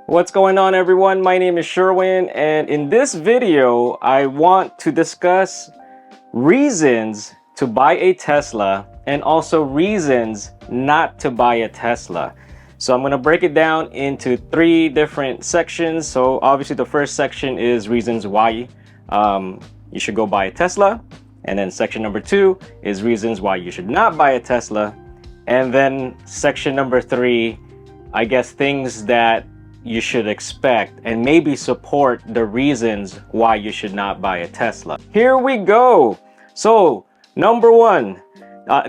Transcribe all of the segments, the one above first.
What's going on, everyone? My name is Sherwin, and in this video I want to discuss reasons to buy a Tesla and also reasons not to buy a Tesla. So I'm going to break it down into three different sections. So obviously the first section is reasons why you should go buy a Tesla, and then section number 2 is reasons why you should not buy a Tesla, and then section number 3, I guess, things that you should expect and maybe support the reasons why you should not buy a Tesla. Here we go. So number 1,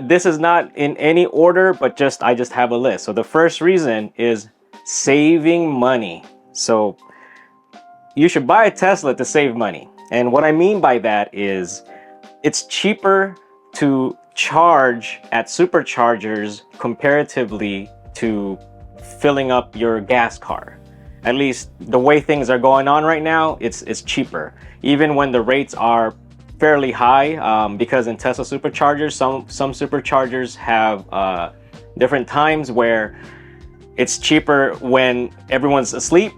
this is not in any order, but I just have a list. So the first reason is saving money. So you should buy a Tesla to save money. And what I mean by that is it's cheaper to charge at superchargers comparatively to filling up your gas car. At least the way things are going on right now, it's cheaper. Even when the rates are fairly high, because in Tesla superchargers, some superchargers have different times where it's cheaper when everyone's asleep,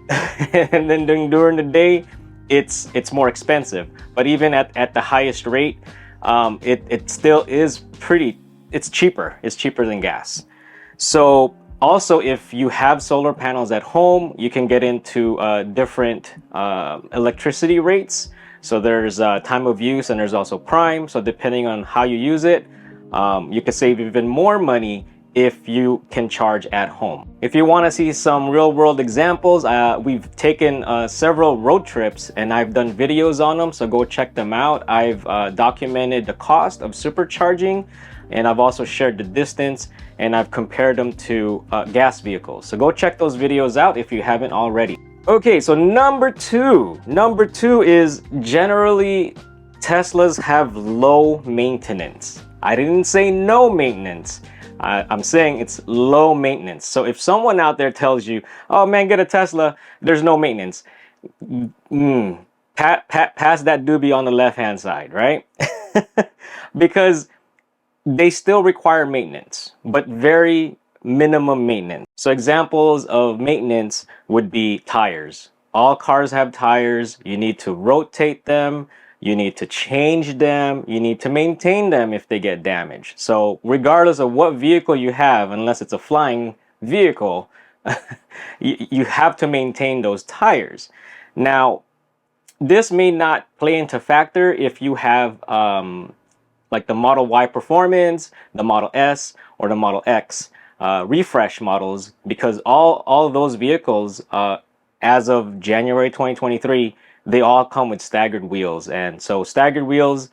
and then during the day, it's more expensive. But even at the highest rate, it still is it's cheaper. It's cheaper than gas. So also, if you have solar panels at home, you can get into different electricity rates. So there's time of use and there's also prime. So depending on how you use it, you can save even more money if you can charge at home. If you want to see some real world examples, we've taken several road trips and I've done videos on them. So go check them out. I've documented the cost of supercharging, and I've also shared the distance, and I've compared them to gas vehicles. So go check those videos out if you haven't already. Okay, so number two is generally Teslas have low maintenance. I didn't say no maintenance. I'm saying it's low maintenance. So if someone out there tells you, oh man, get a Tesla, there's no maintenance, pass that doobie on the left hand side, right? Because they still require maintenance, but very minimum maintenance. So examples of maintenance would be tires. All cars have tires. You need to rotate them. You need to change them. You need to maintain them if they get damaged. So regardless of what vehicle you have, unless it's a flying vehicle, you have to maintain those tires. Now, this may not play into factor if you have like the Model Y Performance, the Model S, or the Model X refresh models, because all of those vehicles, as of January 2023, they all come with staggered wheels. And so staggered wheels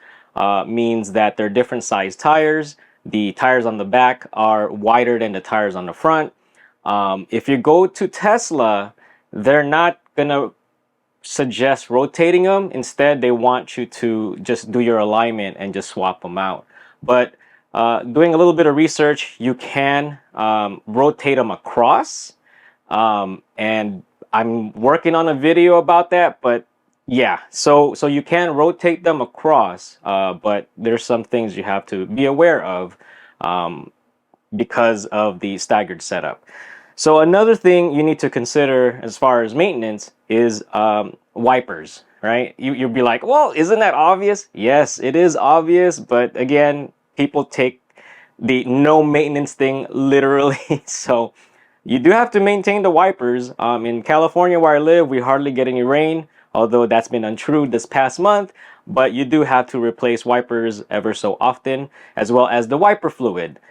means that they're different size tires. The tires on the back are wider than the tires on the front. If you go to Tesla, they're not gonna suggest rotating them. Instead, they want you to just do your alignment and just swap them out. But doing a little bit of research, you can rotate them across, and I'm working on a video about that. But yeah, so you can rotate them across, but there's some things you have to be aware of because of the staggered setup. So another thing you need to consider as far as maintenance is wipers, right? You'll be like, well, isn't that obvious? Yes, it is obvious, but again, people take the no maintenance thing literally. So you do have to maintain the wipers. In California, where I live, we hardly get any rain, although that's been untrue this past month. But you do have to replace wipers ever so often, as well as the wiper fluid.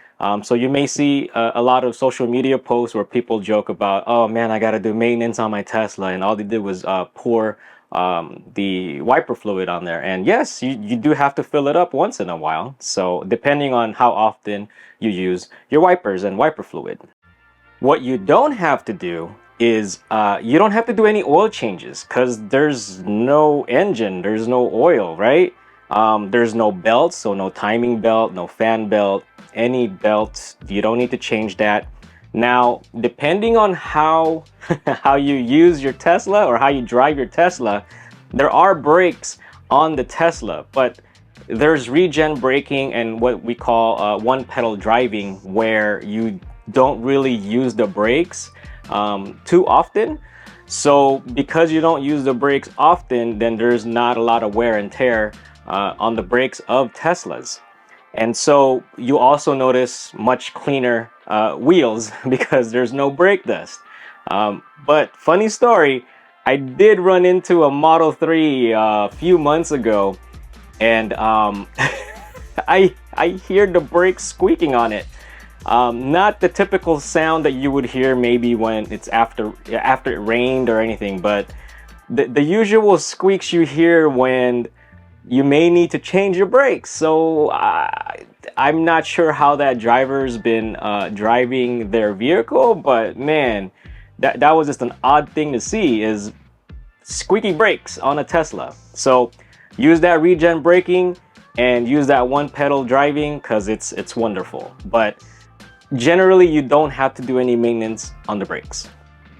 So you may see a lot of social media posts where people joke about, oh man, I got to do maintenance on my Tesla, and all they did was pour the wiper fluid on there. And yes, you do have to fill it up once in a while. So depending on how often you use your wipers and wiper fluid. What you don't have to do is you don't have to do any oil changes, because there's no engine, there's no oil, right? There's no belt, so no timing belt, no fan belt, any belt. You don't need to change that. Now, depending on how you use your Tesla or how you drive your Tesla, there are brakes on the Tesla, but there's regen braking and what we call one pedal driving, where you don't really use the brakes too often. So because you don't use the brakes often, then there's not a lot of wear and tear on the brakes of Teslas. And so you also notice much cleaner wheels because there's no brake dust. But funny story, I did run into a Model 3 a few months ago, and I hear the brakes squeaking on it. Not the typical sound that you would hear maybe when it's after it rained or anything, but the usual squeaks you hear when you may need to change your brakes. So I'm not sure how that driver's been driving their vehicle, but man, that was just an odd thing to see, is squeaky brakes on a Tesla. So use that regen braking and use that one pedal driving, because it's wonderful. But generally you don't have to do any maintenance on the brakes.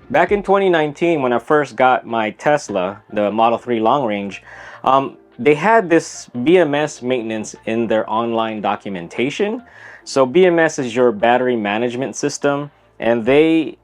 Back in 2019, when I first got my Tesla, the Model 3 long range, they had this BMS maintenance in their online documentation. So BMS is your battery management system, and they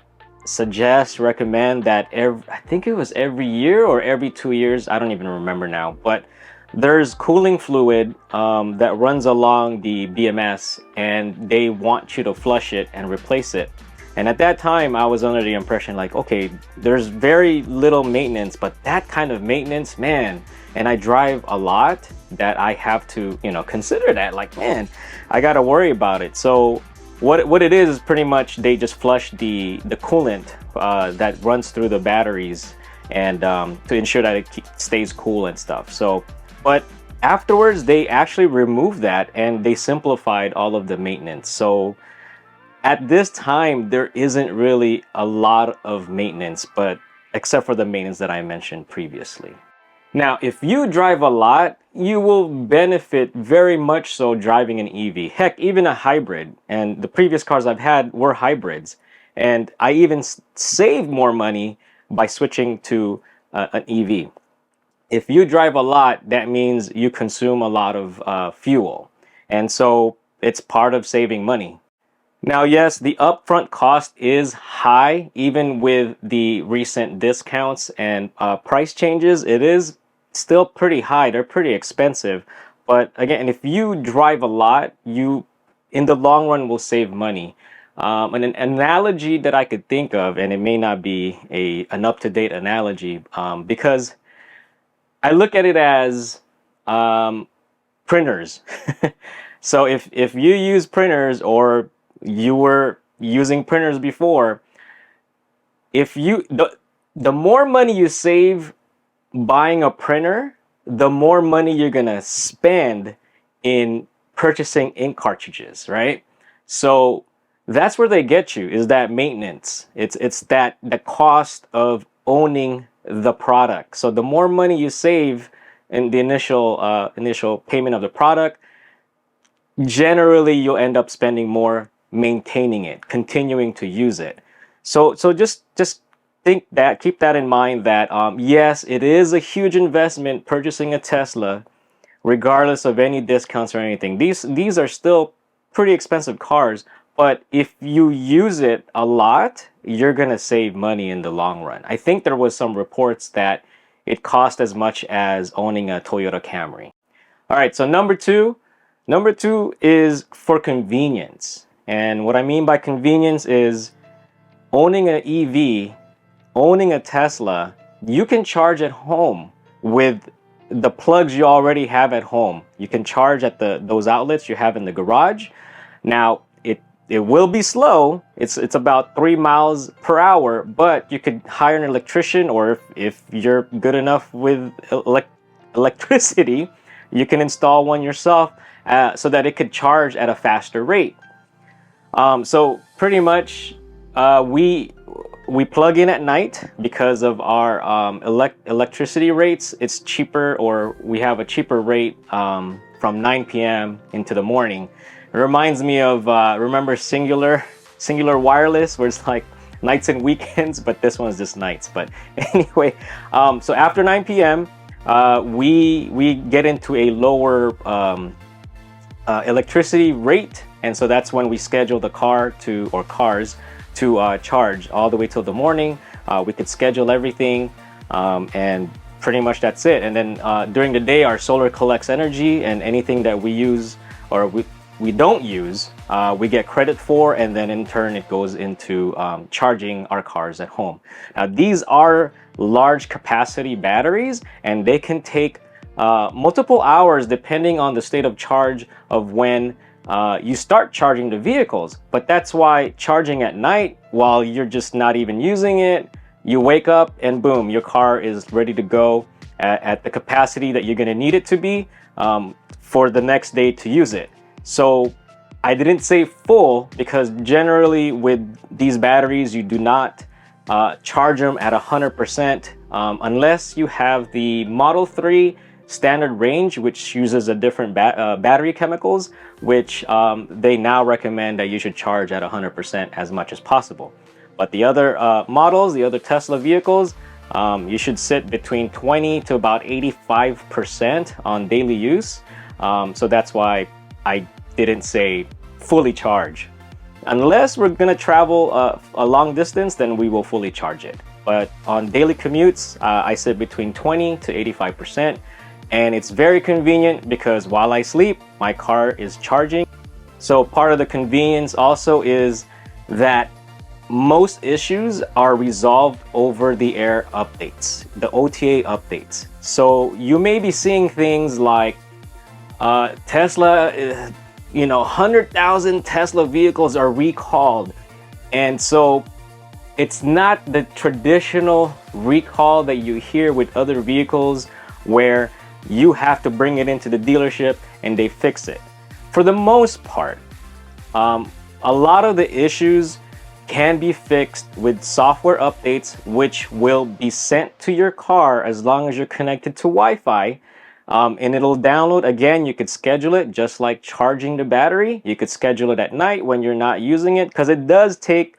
recommend that I think it was every year or every 2 years, I don't even remember now, but there's cooling fluid that runs along the BMS, and they want you to flush it and replace it. And at that time, I was under the impression like, okay, there's very little maintenance, but that kind of maintenance, man, and I drive a lot, that I have to, consider that, like, man, I got to worry about it. So what it is pretty much they just flush the coolant that runs through the batteries, and to ensure that it stays cool and stuff. So, but afterwards they actually removed that and they simplified all of the maintenance. So at this time there isn't really a lot of maintenance, but except for the maintenance that I mentioned previously. Now, if you drive a lot, you will benefit very much so driving an EV. Heck, even a hybrid. And the previous cars I've had were hybrids. And I even saved more money by switching to an EV. If you drive a lot, that means you consume a lot of fuel. And so it's part of saving money. Now, yes, the upfront cost is high, even with the recent discounts and price changes. It is still pretty high. They're pretty expensive. But again, if you drive a lot, you in the long run will save money. An analogy that I could think of, and it may not be an up-to-date analogy, because I look at it as printers. So if you use printers, or you were using printers before, if the more money you save buying a printer, the more money you're gonna spend in purchasing ink cartridges, right? So that's where they get you, is that maintenance. It's that the cost of owning the product. So the more money you save in the initial payment of the product, generally you'll end up spending more maintaining it, continuing to use it. So just keep that in mind, that yes, it is a huge investment purchasing a Tesla, regardless of any discounts or anything. These are still pretty expensive cars, but if you use it a lot, you're gonna save money in the long run. I think there was some reports that it cost as much as owning a Toyota Camry. All right, so number two is for convenience. And what I mean by convenience is owning an EV, owning a Tesla, you can charge at home with the plugs you already have at home. You can charge at those outlets you have in the garage. Now, it will be slow. It's about 3 miles per hour, but you could hire an electrician, or if you're good enough with electricity, you can install one yourself so that it could charge at a faster rate. So pretty much we plug in at night because of our electricity rates. It's cheaper, or we have a cheaper rate from 9 p.m. into the morning. It reminds me of remember Singular Wireless, where it's like nights and weekends, but this one's just nights. But anyway, so after 9 p.m. We get into a lower electricity rate, and so that's when we schedule the cars to charge all the way till the morning. We could schedule everything, and pretty much that's it. And then during the day, our solar collects energy, and anything that we use or we don't use, we get credit for, and then in turn it goes into charging our cars at home. Now these are large capacity batteries, and they can take multiple hours depending on the state of charge of when you start charging the vehicles. But that's why charging at night, while you're just not even using it, you wake up and boom, your car is ready to go at the capacity that you're going to need it to be for the next day to use it. So I didn't say full, because generally with these batteries, you do not charge them at 100% unless you have the Model 3 standard range, which uses a different battery chemicals, which they now recommend that you should charge at 100% as much as possible. But the other models, the other Tesla vehicles, you should sit between 20 to about 85% on daily use. So that's why I didn't say fully charge. Unless we're gonna travel a long distance, then we will fully charge it. But on daily commutes, I sit between 20 to 85%. And it's very convenient because while I sleep, my car is charging. So part of the convenience also is that most issues are resolved over the air updates, the OTA updates. So you may be seeing things like Tesla, 100,000 Tesla vehicles are recalled. And so it's not the traditional recall that you hear with other vehicles where you have to bring it into the dealership and they fix it. For the most part, a lot of the issues can be fixed with software updates, which will be sent to your car as long as you're connected to Wi-Fi. And it'll download. Again, you could schedule it just like charging the battery. You could schedule it at night when you're not using it, because it does take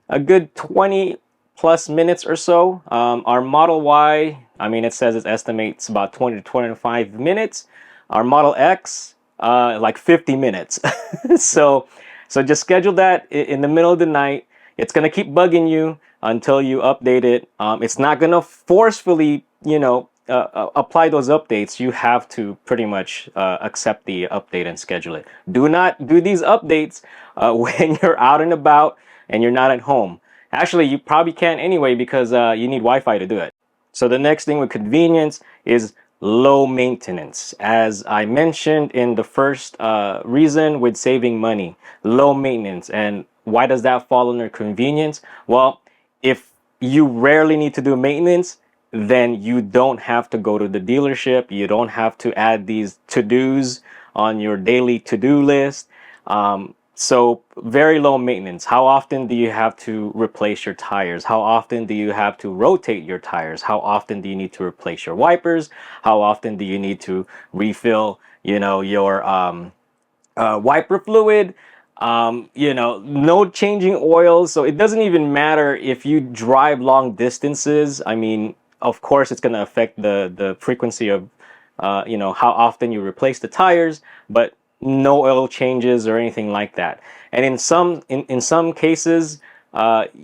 a good 20 plus minutes or so. Our Model Y, it says it estimates about 20 to 25 minutes. Our Model X, like 50 minutes. So just schedule that in the middle of the night. It's gonna keep bugging you until you update it. It's not gonna forcefully, apply those updates. You have to pretty much accept the update and schedule it. Do not do these updates when you're out and about and you're not at home. Actually, you probably can't anyway, because you need Wi-Fi to do it. So the next thing with convenience is low maintenance. As I mentioned in the first reason with saving money, low maintenance. And why does that fall under convenience? Well, if you rarely need to do maintenance, then you don't have to go to the dealership. You don't have to add these to-dos on your daily to-do list. So very low maintenance. How often do you have to replace your tires? How often do you have to rotate your tires? How often do you need to replace your wipers? How often do you need to refill, your wiper fluid? No changing oils. So it doesn't even matter if you drive long distances. Of course, it's going to affect the frequency of, how often you replace the tires, but no oil changes or anything like that. And in some cases,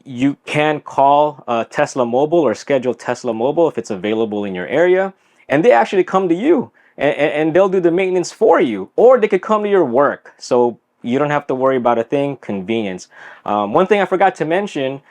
you can call Tesla Mobile or schedule Tesla Mobile if it's available in your area, and they actually come to you and they'll do the maintenance for you, or they could come to your work. So you don't have to worry about a thing. Convenience. One thing I forgot to mention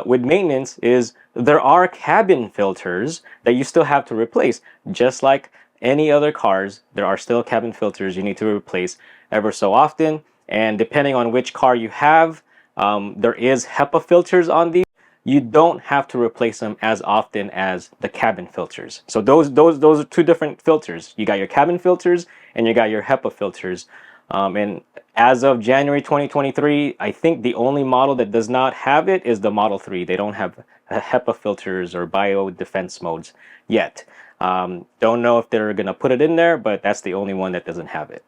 with maintenance is there are cabin filters that you still have to replace, just like any other cars. There are still cabin filters you need to replace ever so often, and depending on which car you have, there is HEPA filters on these. You don't have to replace them as often as the cabin filters. So those are two different filters. You got your cabin filters and you got your HEPA filters. And as of January 2023, I think the only model that does not have it is the Model 3. They don't have HEPA filters or bio defense modes yet. Don't know if they're gonna put it in there, but that's the only one that doesn't have it.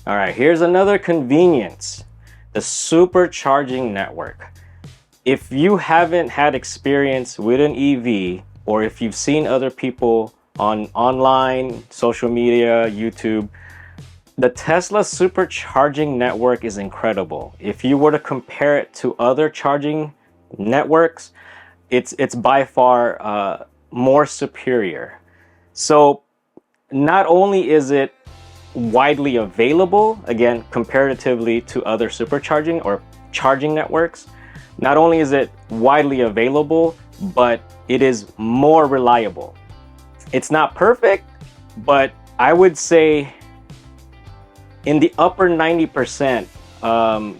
All right, here's another convenience: the supercharging network. If you haven't had experience with an EV, or if you've seen other people on online, social media, YouTube, the Tesla supercharging network is incredible. If you were to compare it to other charging networks, it's by far more superior. So not only is it widely available, again, comparatively to other supercharging or charging networks, not only is it widely available, but it is more reliable. It's not perfect, but I would say in the upper 90%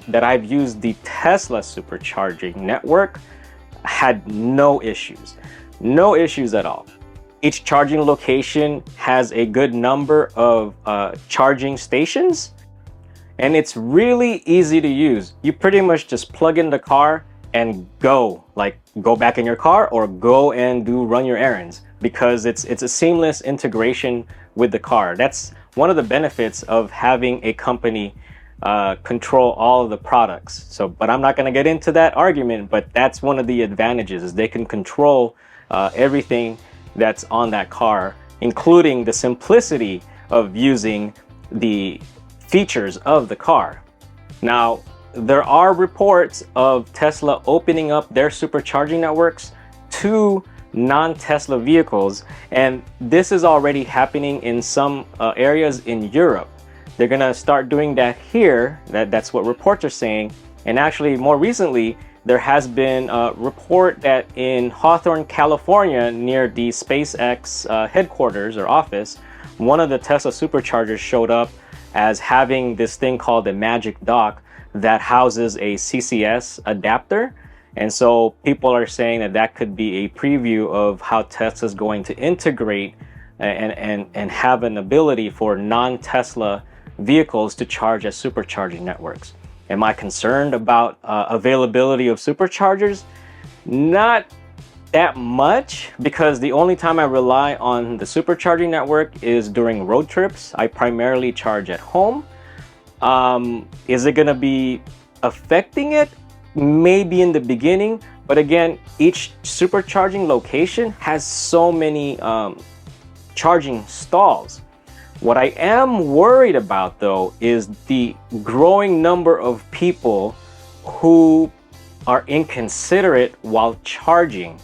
that I've used the Tesla supercharging network had no issues at all. Each charging location has a good number of charging stations, and it's really easy to use. You pretty much just plug in the car and go back in your car or go and run your errands, because it's a seamless integration with the car. That's one of the benefits of having a company control all of the products. So, but I'm not going to get into that argument, but that's one of the advantages, is they can control everything that's on that car, including the simplicity of using the features of the car. Now, there are reports of Tesla opening up their supercharging networks to non-Tesla vehicles, and this is already happening in some areas in Europe. They're gonna start doing that here. That's what reports are saying. And actually, more recently, there has been a report that in Hawthorne, California, near the SpaceX headquarters or office, one of the Tesla superchargers showed up as having this thing called the Magic Dock that houses a CCS adapter. And so people are saying that that could be a preview of how Tesla's going to integrate and have an ability for non-Tesla vehicles to charge as supercharging networks. Am I concerned about availability of superchargers? Not that much, because the only time I rely on the supercharging network is during road trips. I primarily charge at home. Is it gonna be affecting it? Maybe in the beginning, but again, each supercharging location has so many charging stalls. What I am worried about, though, is the growing number of people who are inconsiderate while charging.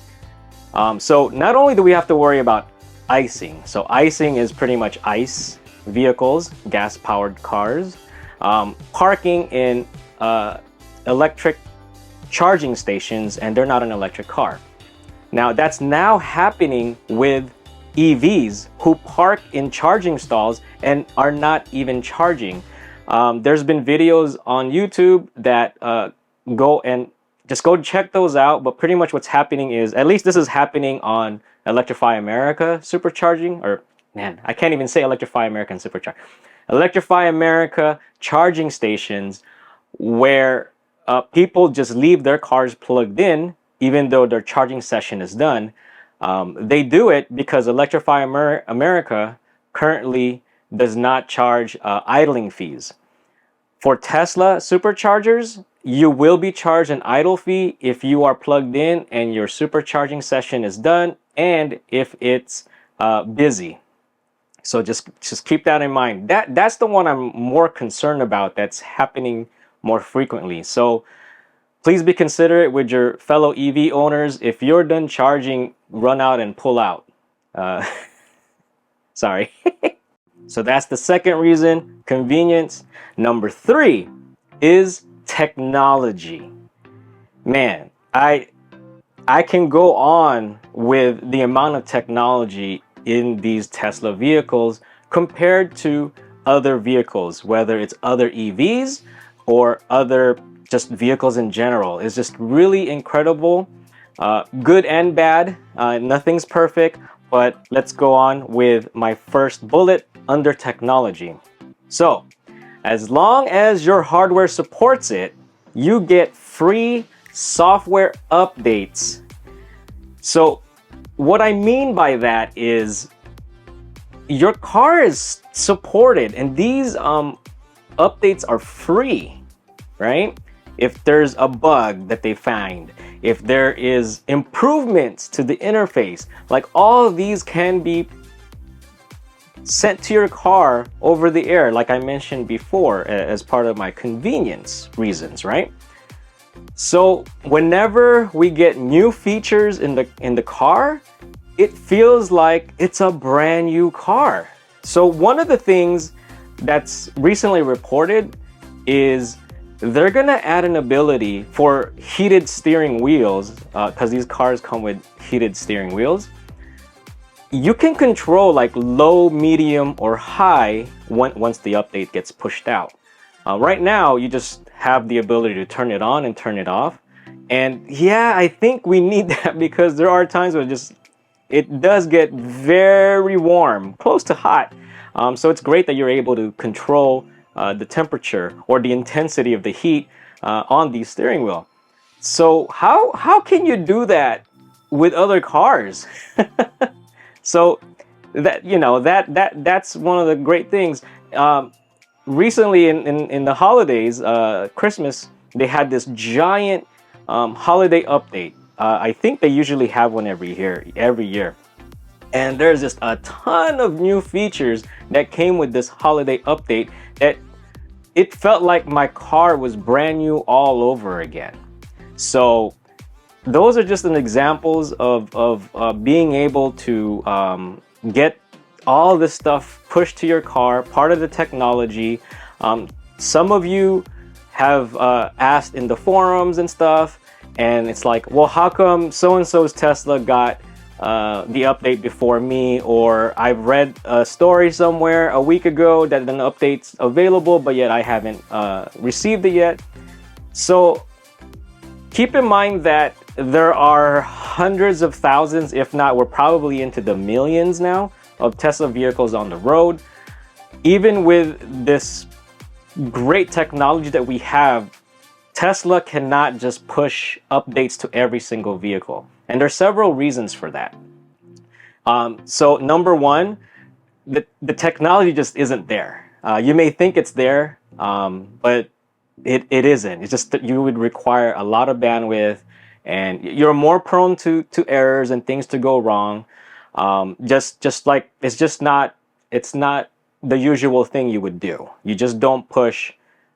So not only do we have to worry about icing, so icing is pretty much ICE vehicles, gas-powered cars, parking in electric charging stations, and they're not an electric car. Now, that's now happening with EVs who park in charging stalls and are not even charging. There's been videos on YouTube that go check those out. But pretty much what's happening is, at least this is happening on Electrify America Supercharging, or man, I can't even say Electrify America and Supercharge. Electrify America charging stations where people just leave their cars plugged in even though their charging session is done. They do it because Electrify America currently does not charge idling fees. For Tesla superchargers, you will be charged an idle fee if you are plugged in and your supercharging session is done, and if it's busy. So just keep that in mind. That's the one I'm more concerned about, that's happening more frequently. So please be considerate with your fellow EV owners. If you're done charging, run out and pull out. Sorry. So that's the second reason, convenience. Number 3 is technology. Man, I can go on with the amount of technology in these Tesla vehicles compared to other vehicles, whether it's other EVs or other just vehicles in general. It's just really incredible, good and bad. Nothing's perfect, but let's go on with my first bullet under technology. So, as long as your hardware supports it, you get free software updates. So, what I mean by that is your car is supported, and these updates are free, right? If there's a bug that they find, if there is improvements to the interface, like all of these can be sent to your car over the air, like I mentioned before, as part of my convenience reasons, right? So whenever we get new features in the car, it feels like it's a brand new car. So one of the things that's recently reported is they're gonna add an ability for heated steering wheels, because these cars come with heated steering wheels. You can control like low, medium, or high once the update gets pushed out. Right now, you just have the ability to turn it on and turn it off. And yeah, I think we need that because there are times where it does get very warm, close to hot. So it's great that you're able to control the temperature or the intensity of the heat on the steering wheel. So how can you do that with other cars? So that, you know, that's one of the great things. Recently in the holidays, Christmas, they had this giant holiday update. I think they usually have one every year. And there's just a ton of new features that came with this holiday update that it felt like my car was brand new all over again. So those are just an examples of being able to get all this stuff pushed to your car, part of the technology. Some of you have asked in the forums and stuff, and it's like, well, how come so-and-so's Tesla got the update before me? Or I've read a story somewhere a week ago that an update's available, but yet I haven't received it yet. So keep in mind that there are hundreds of thousands, if not, we're probably into the millions now, of Tesla vehicles on the road. Even with this great technology that we have, Tesla cannot just push updates to every single vehicle. And there's several reasons for that. So number one, the technology just isn't there. You may think it's there, but it isn't. It's just that you would require a lot of bandwidth, and you're more prone to errors and things to go wrong. Just like it's not the usual thing you would do. You just don't push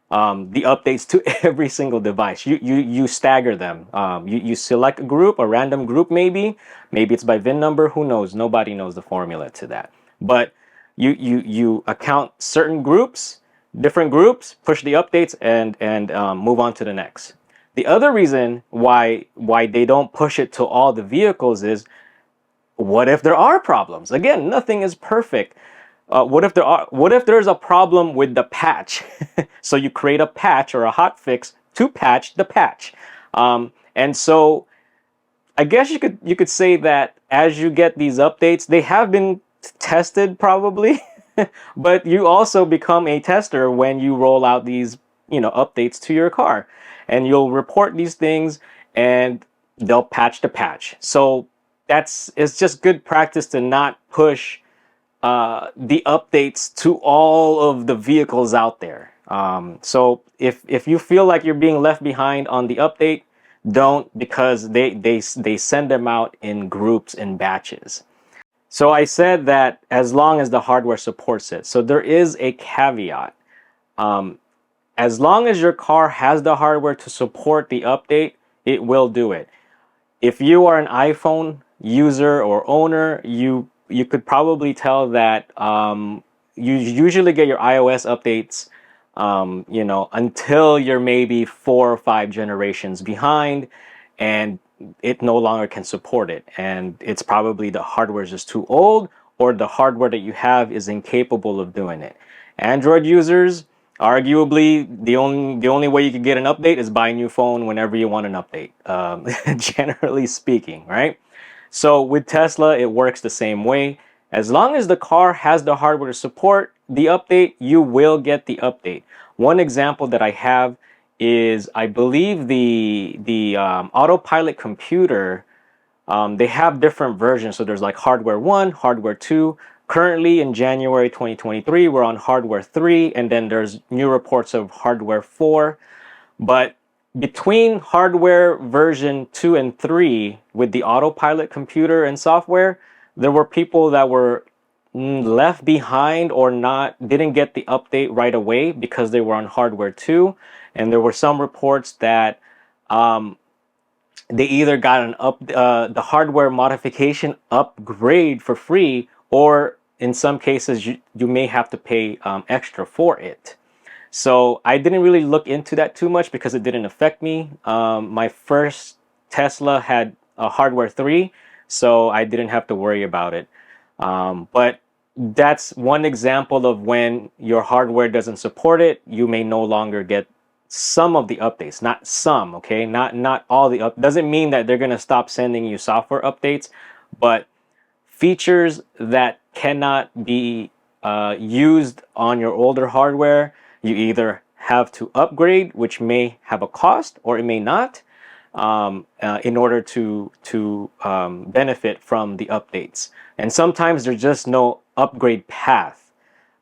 the updates to every single device. You stagger them. You select a group, a random group, maybe it's by VIN number. Who knows? Nobody knows the formula to that. But you account certain groups, different groups, push the updates, and move on to the next. The other reason why they don't push it to all the vehicles is, what if there are problems? Again, nothing is perfect. What if there's a problem with the patch? So you create a patch or a hot fix to patch the patch. And so I guess you could say that as you get these updates, they have been tested probably, but you also become a tester when you roll out these, updates to your car, and you'll report these things and they'll patch the patch. So it's just good practice to not push the updates to all of the vehicles out there. So if you feel like you're being left behind on the update, don't, because they send them out in groups and batches. So I said that as long as the hardware supports it. So there is a caveat. As long as your car has the hardware to support the update, it will do it. If you are an iPhone user or owner, you could probably tell that you usually get your iOS updates, until you're maybe 4 or 5 generations behind, and it no longer can support it. And it's probably the hardware is just too old, or the hardware that you have is incapable of doing it. Android users, arguably, the only way you can get an update is buy a new phone whenever you want an update, generally speaking, right? So with Tesla, it works the same way. As long as the car has the hardware to support the update, you will get the update. One example that I have is, I believe the autopilot computer, they have different versions. So there's like hardware 1, hardware 2. Currently in January 2023, we're on hardware 3, and then there's new reports of hardware 4. But between hardware version 2 and 3 with the autopilot computer and software, there were people that were left behind or didn't get the update right away because they were on hardware 2. And there were some reports that they either got the hardware modification upgrade for free, or in some cases you may have to pay extra for it. So I didn't really look into that too much because it didn't affect me. My first Tesla had a hardware 3, so I didn't have to worry about it. But that's one example of when your hardware doesn't support it, you may no longer get some of the updates, not some, okay? Not all the doesn't mean that they're gonna stop sending you software updates, but features that cannot be used on your older hardware, you either have to upgrade, which may have a cost or it may not, in order to benefit from the updates. And sometimes there's just no upgrade path.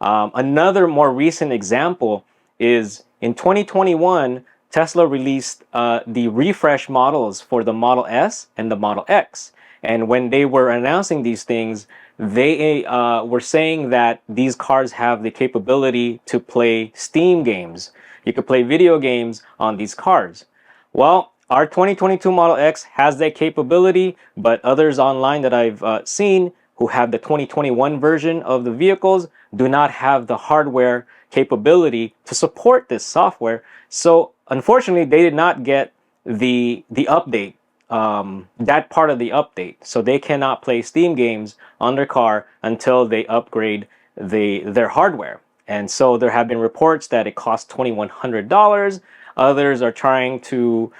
Another more recent example is in 2021, Tesla released the refresh models for the Model S and the Model X. And when they were announcing these things, they were saying that these cars have the capability to play Steam games. You could play video games on these cars. Well, our 2022 Model X has that capability, but others online that I've seen who have the 2021 version of the vehicles do not have the hardware capability to support this software. So unfortunately, they did not get the update, that part of the update. So they cannot play Steam games on their car until they upgrade their hardware. And so there have been reports that it costs $2,100. Others are trying to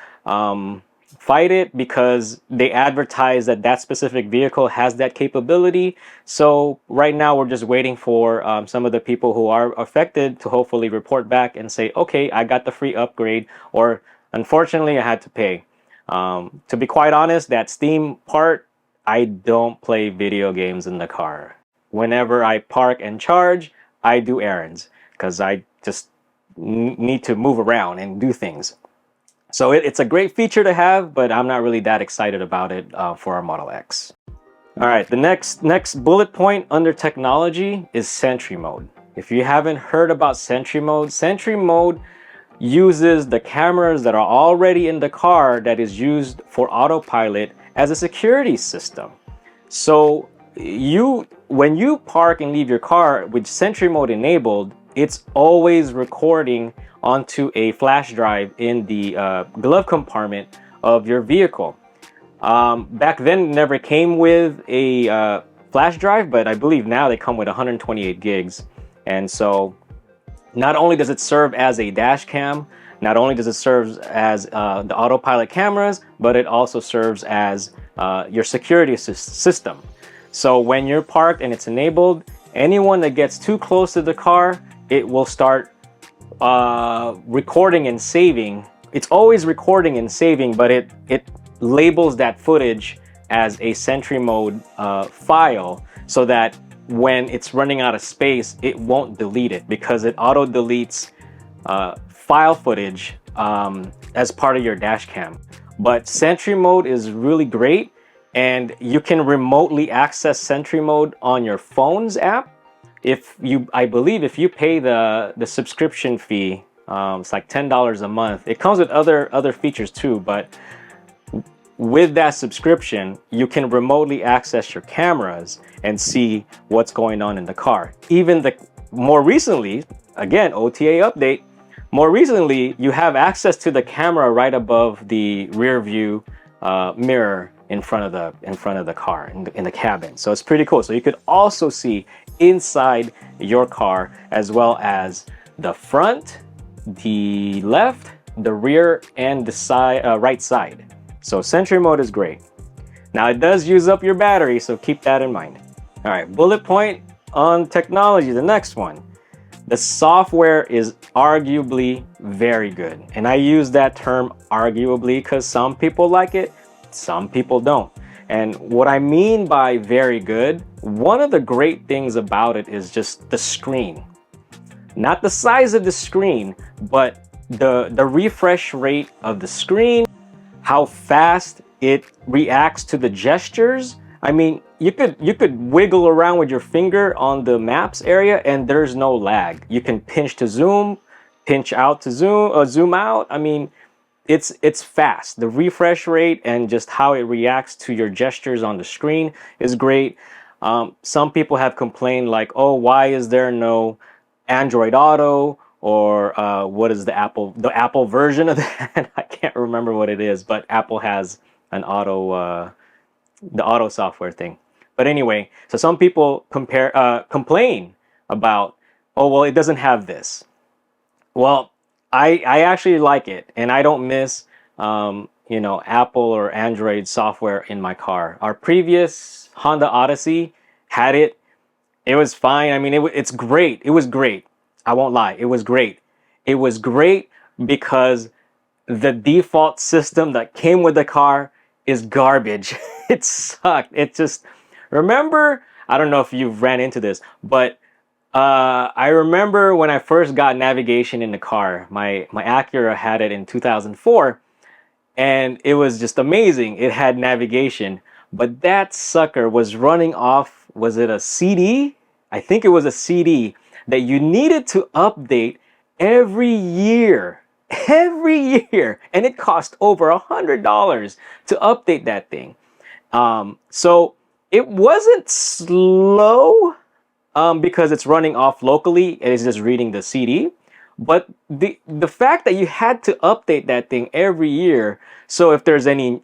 fight it because they advertise that that specific vehicle has that capability. So right now we're just waiting for some of the people who are affected to hopefully report back and say, okay, I got the free upgrade, or unfortunately I had to pay. To be quite honest, that Steam part, I don't play video games in the car. Whenever I park and charge, I do errands because I just need to move around and do things. So it's a great feature to have, but I'm not really that excited about it for our Model X. All right, the next bullet point under technology is Sentry mode. If you haven't heard about Sentry mode uses the cameras that are already in the car that is used for autopilot as a security system. So when you park and leave your car with Sentry mode enabled, it's always recording onto a flash drive in the glove compartment of your vehicle. Back then, it never came with a flash drive, but I believe now they come with 128 gigs. And so not only does it serve as a dash cam, not only does it serve as the autopilot cameras, but it also serves as your security system. So when you're parked and it's enabled, anyone that gets too close to the car, it will start recording and saving. It's always recording and saving, but it labels that footage as a Sentry mode file so that when it's running out of space, it won't delete it because it auto deletes file footage as part of your dash cam. But Sentry mode is really great, and you can remotely access Sentry mode on your phone's app. I believe if you pay the subscription fee, it's like $10 a month. It comes with other features too, but with that subscription, you can remotely access your cameras and see what's going on in the car. Even more recently, again, OTA update, more recently, you have access to the camera right above the rear view mirror in front of the car, in the cabin. So it's pretty cool. So you could also see inside your car, as well as the front, the left, the rear, and the side, right side. So Sentry mode is great. Now it does use up your battery, so keep that in mind. All right, bullet point on technology, the next one. The software is arguably very good. And I use that term arguably because some people like it, some people don't. And what I mean by very good, one of the great things about it is just the screen. Not the size of the screen, but the refresh rate of the screen, how fast it reacts to the gestures. I mean, you could wiggle around with your finger on the maps area and there's no lag. You can pinch to zoom, pinch out to zoom out. I mean, it's fast. The refresh rate and just how it reacts to your gestures on the screen is great. Some people have complained like, oh, why is there no Android Auto, or what is the Apple version of that? I can't remember what it is, but Apple has an the auto software thing. But anyway, so some people complain about, oh, well, it doesn't have this. Well, I actually like it, and I don't miss Apple or Android software in my car. Our previous Honda Odyssey had it. It was fine. I mean, it's great. It was great. I won't lie. It was great. It was great because the default system that came with the car is garbage. It sucked. It just, remember, I don't know if you've ran into this, but I remember when I first got navigation in the car. My Acura had it in 2004, and it was just amazing. It had navigation, but that sucker was running off, was it a CD? I think it was a CD that you needed to update every year. Every year. And it cost over $100 to update that thing. So it wasn't slow because it's running off locally. It is just reading the CD. But the fact that you had to update that thing every year, so if there's any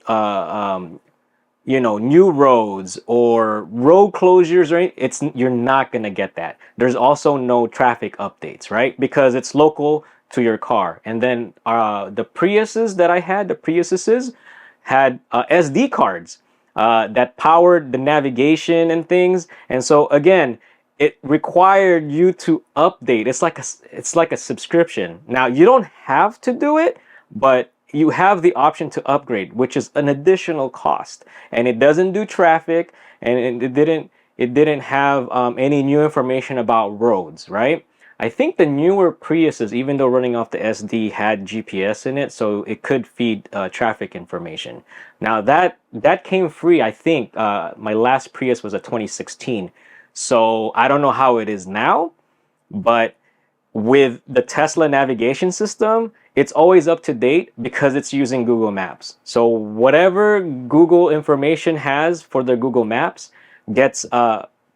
new roads or road closures or anything, you're not gonna get that. There's also no traffic updates, right? Because it's local to your car. And then the Priuses that I had, the Priuses had SD cards that powered the navigation and things. And so again, it required you to update. It's like a subscription. Now you don't have to do it, but you have the option to upgrade, which is an additional cost. And it doesn't do traffic, and it didn't have any new information about roads, right? I think the newer Priuses, even though running off the SD, had GPS in it, so it could feed traffic information. Now that came free. I think my last Prius was a 2016. So I don't know how it is now, but with the Tesla navigation system, it's always up to date because it's using Google Maps. So whatever Google information has for the Google Maps gets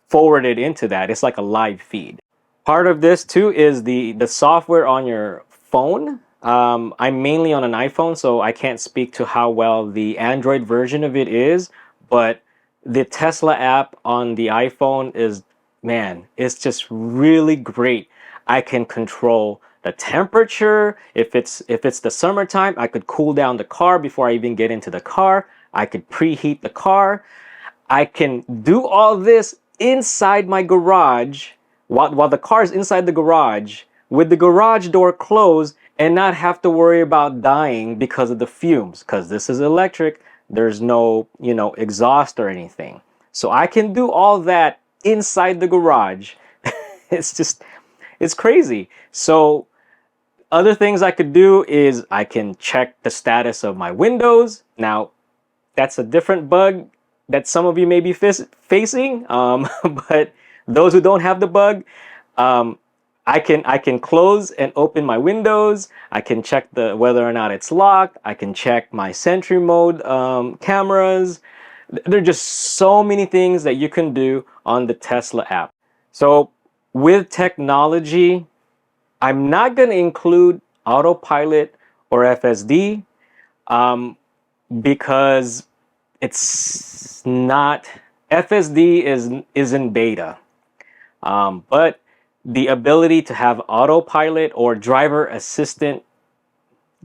forwarded into that. It's like a live feed. Part of this too is the software on your phone. I'm mainly on an iPhone, so I can't speak to how well the Android version of it is, but the Tesla app on the iPhone is, man, it's just really great. I can control the temperature. If it's the summertime, I could cool down the car before I even get into the car. I could preheat the car. I can do all this inside my garage while the car is inside the garage with the garage door closed and not have to worry about dying because of the fumes, because this is electric. There's no, exhaust or anything. So I can do all that inside the garage. It's crazy. So other things I could do is I can check the status of my windows. Now, that's a different bug that some of you may be facing. But those who don't have the bug, I can close and open my windows. I can check whether or not it's locked. I can check my Sentry mode cameras. There are just so many things that you can do on the Tesla app. So with technology, I'm not going to include autopilot or FSD because it's not, FSD is in beta. But the ability to have autopilot or driver assistant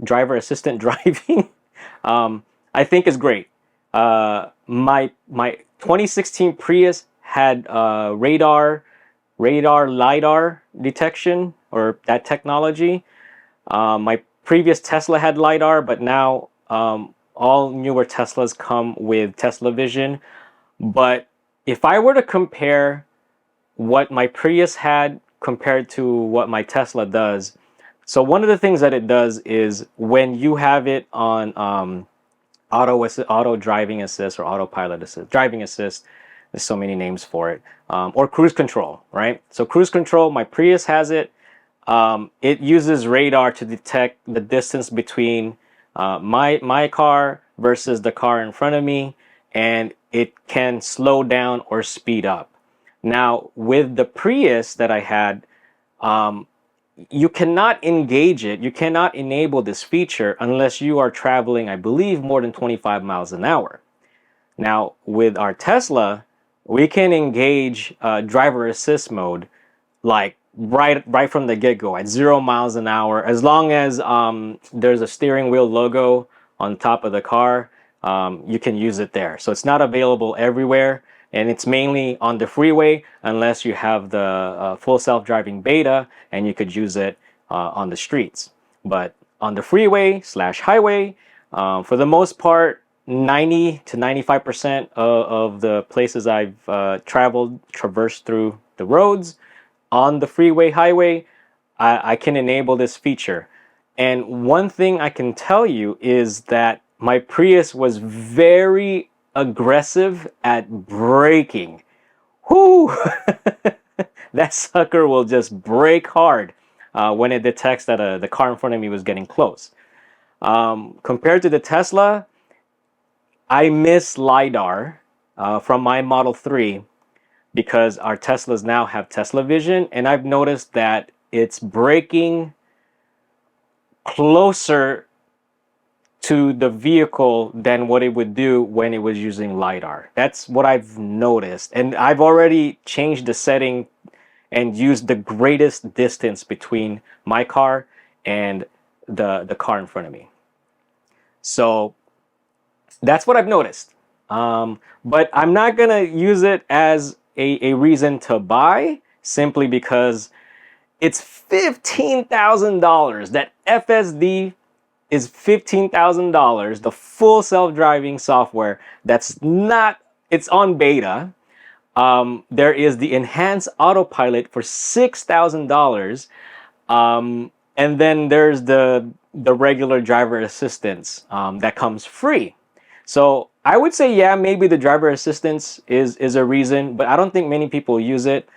driving, I think is great. My 2016 Prius had radar LiDAR detection, or that technology. My previous Tesla had LiDAR, but now all newer Teslas come with Tesla Vision. But if I were to compare what my Prius had compared to what my Tesla does, so one of the things that it does is when you have it on auto driving assist or autopilot assist, driving assist, there's so many names for it, or cruise control, right? So cruise control, my Prius has it. It uses radar to detect the distance between my car versus the car in front of me, and it can slow down or speed up. Now, with the Prius that I had, you cannot engage it. You cannot enable this feature unless you are traveling, I believe, more than 25 miles an hour. Now, with our Tesla, we can engage driver assist mode like right from the get-go at 0 miles an hour, as long as there's a steering wheel logo on top of the car. You can use it there. So it's not available everywhere, and it's mainly on the freeway unless you have the full self-driving beta, and you could use it on the streets. But on the freeway / highway, for the most part, 90 to 95% of the places I've traversed through the roads, on the freeway, highway, I can enable this feature. And one thing I can tell you is that my Prius was very aggressive at braking. Whoo! That sucker will just brake hard when it detects that the car in front of me was getting close. Compared to the Tesla, I miss LiDAR from my Model 3 because our Teslas now have Tesla Vision, and I've noticed that it's braking closer to the vehicle than what it would do when it was using LiDAR. That's what I've noticed, and I've already changed the setting and used the greatest distance between my car and the car in front of me. So that's what I've noticed. But I'm not gonna use it as a reason to buy, simply because it's $15,000. That FSD is $15,000. The full self-driving software that's not, it's on beta. There is the enhanced autopilot for $6,000. And then there's the regular driver assistance that comes free. So I would say, yeah, maybe the driver assistance is a reason, but I don't think many people use it.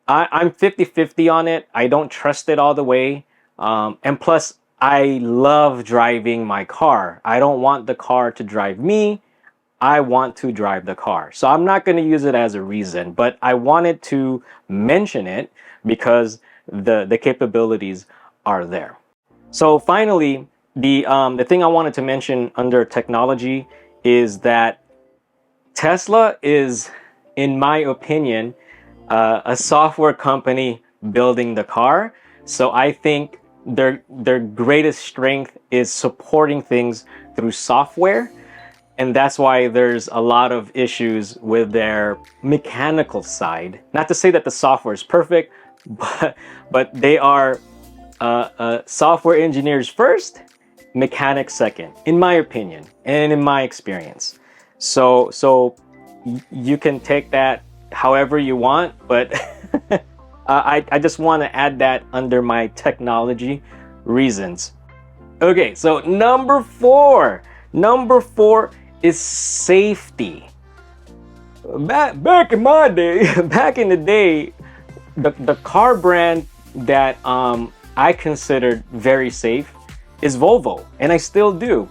I'm 50-50 on it. I don't trust it all the way. And plus, I love driving my car. I don't want the car to drive me. I want to drive the car. So I'm not going to use it as a reason, but I wanted to mention it because the capabilities are there. So finally, the thing I wanted to mention under technology is that Tesla is, in my opinion, a software company building the car. So I think their greatest strength is supporting things through software. And that's why there's a lot of issues with their mechanical side. Not to say that the software is perfect, but they are software engineers first, mechanics second, in my opinion and in my experience. So you can take that however you want, but I just want to add that under my technology reasons. Okay, so number four is safety. Back in my day, back in the day, the car brand that I considered very safe is Volvo, and I still do.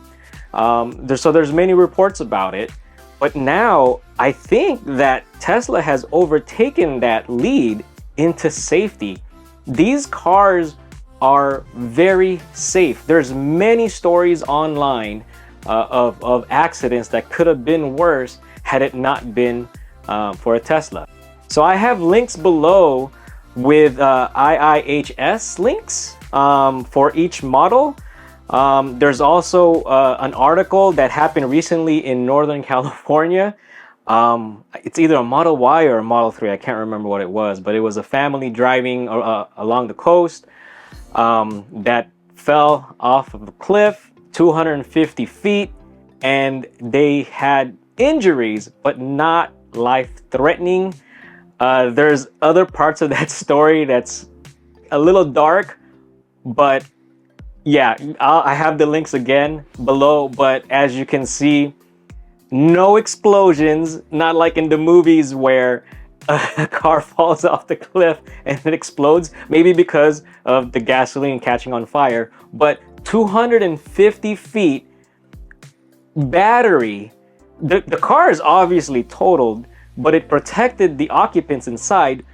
There's many reports about it, but now I think that Tesla has overtaken that lead into safety. These cars are very safe. There's many stories online of accidents that could have been worse had it not been for a Tesla. So I have links below with IIHS links for each model. There's also an article that happened recently in Northern California. It's either a Model Y or a Model 3. I can't remember what it was, but it was a family driving along the coast that fell off of a cliff 250 feet, and they had injuries, but not life-threatening. There's other parts of that story that's a little dark, but yeah, I have the links again below. But as you can see, no explosions, not like in the movies where a car falls off the cliff and it explodes, maybe because of the gasoline catching on fire, but 250 feet battery. The car is obviously totaled, but it protected the occupants inside.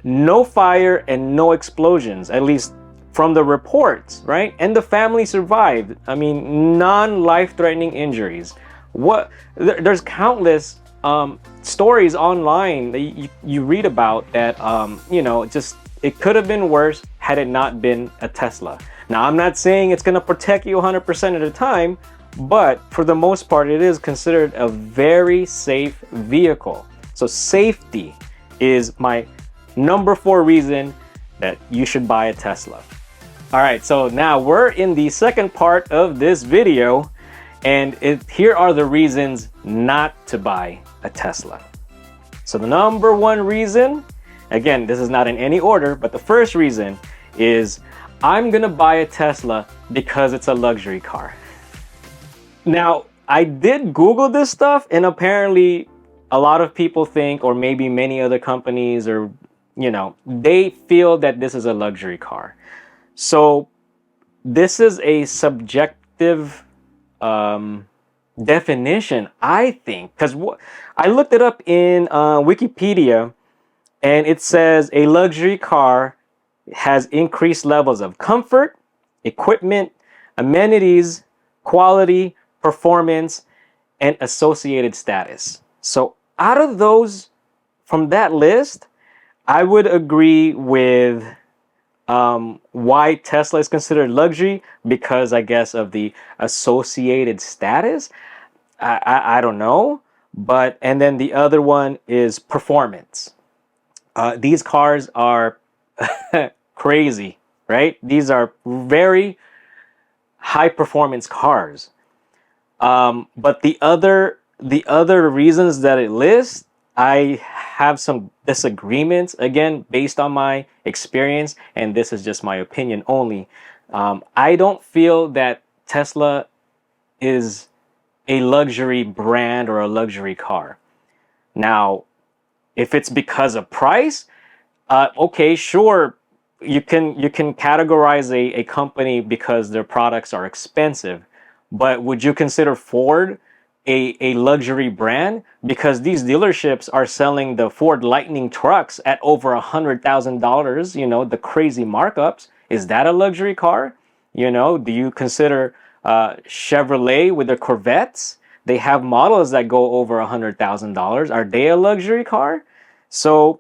No fire and no explosions, at least from the reports, right? And the family survived. I mean, non-life-threatening injuries. There's countless stories online that you read about that, just it could have been worse had it not been a Tesla. Now, I'm not saying it's going to protect you 100% of the time, but for the most part, it is considered a very safe vehicle. So safety is my number 4 reason that you should buy a Tesla. All right, so now we're in the second part of this video, and here are the reasons not to buy a Tesla. So the number 1 reason, again, this is not in any order, but the first reason is I'm gonna buy a Tesla because it's a luxury car. Now, I did Google this stuff, and apparently a lot of people think, or maybe many other companies, or they feel that this is a luxury car. So this is a subjective definition, I think, because I looked it up in Wikipedia, and it says a luxury car has increased levels of comfort, equipment, amenities, quality, performance, and associated status. So out of those, from that list, I would agree with why Tesla is considered luxury, because I guess of the associated status. I don't know, and then the other one is performance. These cars are crazy, right? These are very high performance cars. But the other reasons that it lists, I have some disagreements, again, based on my experience, and this is just my opinion only. I don't feel that Tesla is a luxury brand or a luxury car. Now, if it's because of price, okay, sure, you can categorize a company because their products are expensive. But would you consider Ford a luxury brand? Because these dealerships are selling the Ford Lightning trucks at over $100,000, the crazy markups. Is that a luxury car? Do you consider Chevrolet with their Corvettes? They have models that go over $100,000. Are they a luxury car? So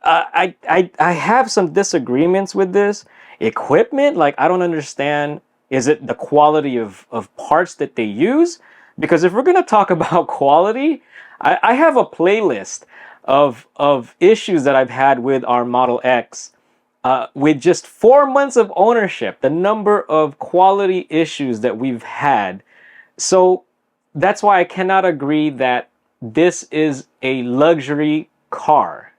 I have some disagreements with this. Equipment, like, I don't understand. Is it the quality of parts that they use? Because if we're going to talk about quality, I have a playlist of issues that I've had with our Model X. With just 4 months of ownership, the number of quality issues that we've had. So that's why I cannot agree that this is a luxury car.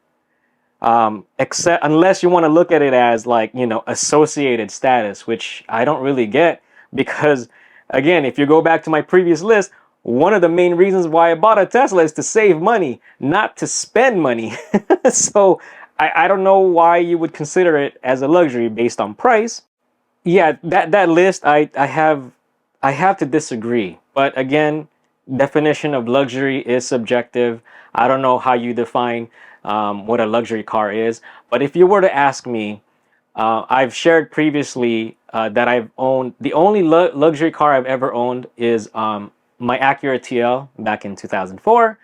Except unless you want to look at it as associated status, which I don't really get, because again, if you go back to my previous list, one of the main reasons why I bought a Tesla is to save money, not to spend money. So I don't know why you would consider it as a luxury based on price. Yeah, that list, I have to disagree. But again, definition of luxury is subjective. I don't know how you define what a luxury car is. But if you were to ask me, I've shared previously that I've owned, the only luxury car I've ever owned is my Acura TL back in 2004.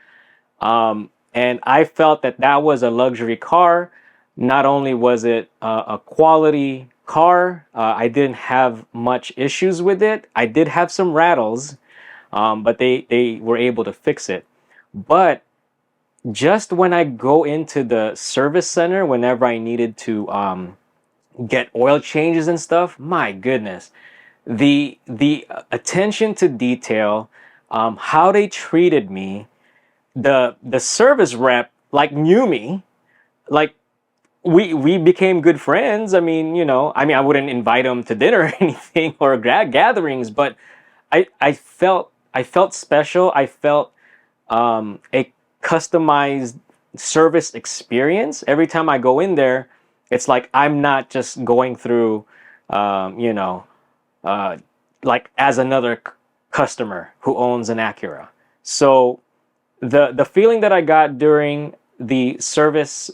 And I felt that was a luxury car. Not only was it a quality car, I didn't have much issues with it. I did have some rattles, but they were able to fix it. But just when I go into the service center, whenever I needed to get oil changes and stuff, my goodness, the attention to detail, how they treated me, the service rep knew me, we became good friends. I mean, I wouldn't invite him to dinner or anything or gatherings, but I felt special. I felt a customized service experience. Every time I go in there, it's like I'm not just going through like as another customer who owns an Acura. So the feeling that I got during the service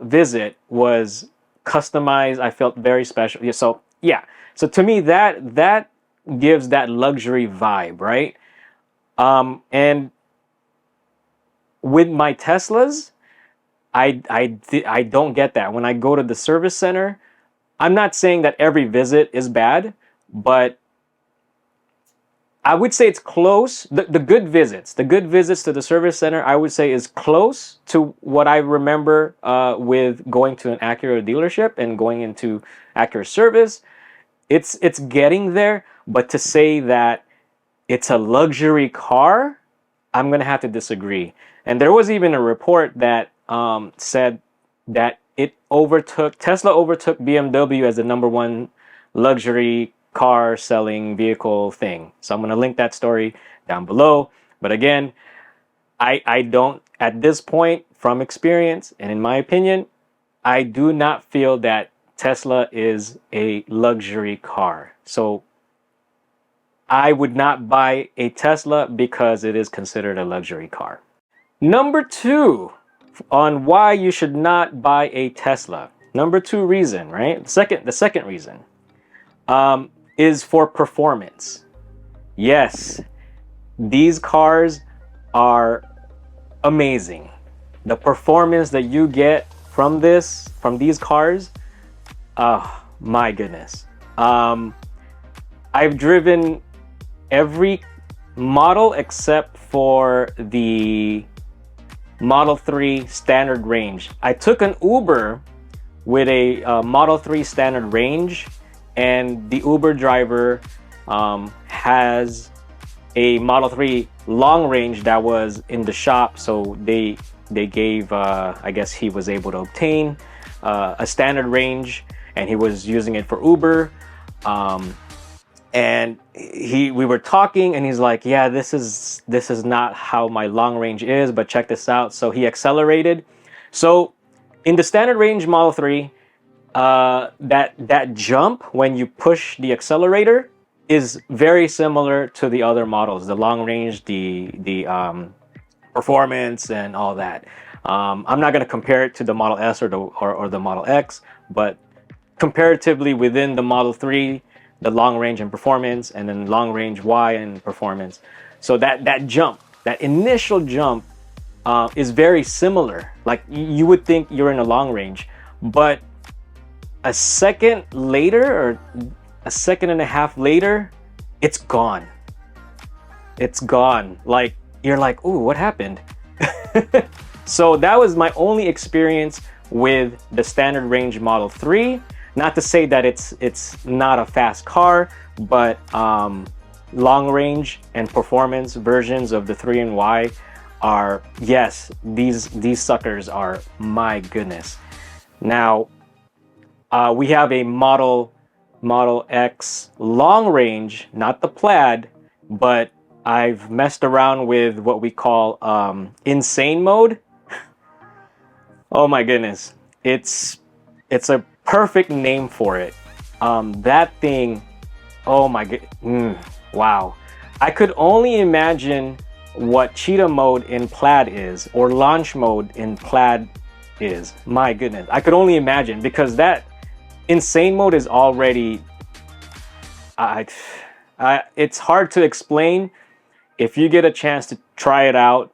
visit was customized. I felt very special. Yeah, so yeah. So to me, that gives that luxury vibe, right? And with my Teslas, I don't get that. When I go to the service center, I'm not saying that every visit is bad, but I would say it's close. The good visits, to the service center, I would say is close to what I remember with going to an Acura dealership and going into Acura service. It's getting there, but to say that it's a luxury car, I'm gonna have to disagree. And there was even a report that said that Tesla overtook BMW as the #1 luxury car selling vehicle thing. So I'm gonna link that story down below. But again, I don't, at this point, from experience and in my opinion, I do not feel that Tesla is a luxury car. So I would not buy a Tesla because it is considered a luxury car. Number 2 on why you should not buy a Tesla. Number 2 reason, right? The second reason is for performance. Yes, these cars are amazing. The performance that you get from these cars, oh my goodness. I've driven every model except for the Model 3 standard range. I took an Uber with a Model 3 standard range, and the Uber driver has a Model 3 long range that was in the shop, so they gave I guess he was able to obtain a standard range, and he was using it for Uber. And we were talking, and he's like, yeah, this is not how my long range is, but check this out. So he accelerated. So in the standard range Model 3, that jump when you push the accelerator is very similar to the other models, the long range, the performance, and all that. I'm not going to compare it to the Model S or the Model X, but comparatively within the Model 3, the long range and performance, and then long range Y and performance. So that jump, that initial jump is very similar. Like you would think you're in a long range, but a second later or a second and a half later, it's gone. It's gone. Like you're like, ooh, what happened? So that was my only experience with the standard range Model 3. Not to say that it's not a fast car, but long range and performance versions of the 3 and Y are, yes, these suckers are, my goodness. Now we have a Model X long range, not the Plaid, but I've messed around with what we call insane mode. Oh my goodness, it's a perfect name for it. That thing, oh my god, wow. I could only imagine what cheetah mode in Plaid is, or launch mode in Plaid is. My goodness, I could only imagine, because that insane mode is already, it's hard to explain. If you get a chance to try it out,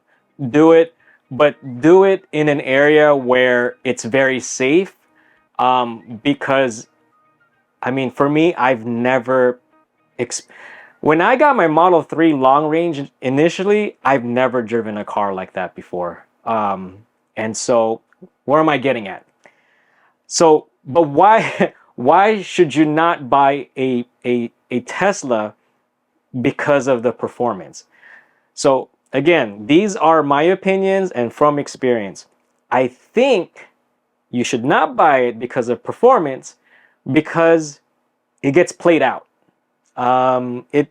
do it, but do it in an area where it's very safe. Because I mean, for me, I've never when I got my Model 3 long range initially, I've never driven a car like that before. And so where am I getting at? So, but why should you not buy a Tesla because of the performance? So again, these are my opinions and from experience. I think you should not buy it because of performance, because it gets played out. It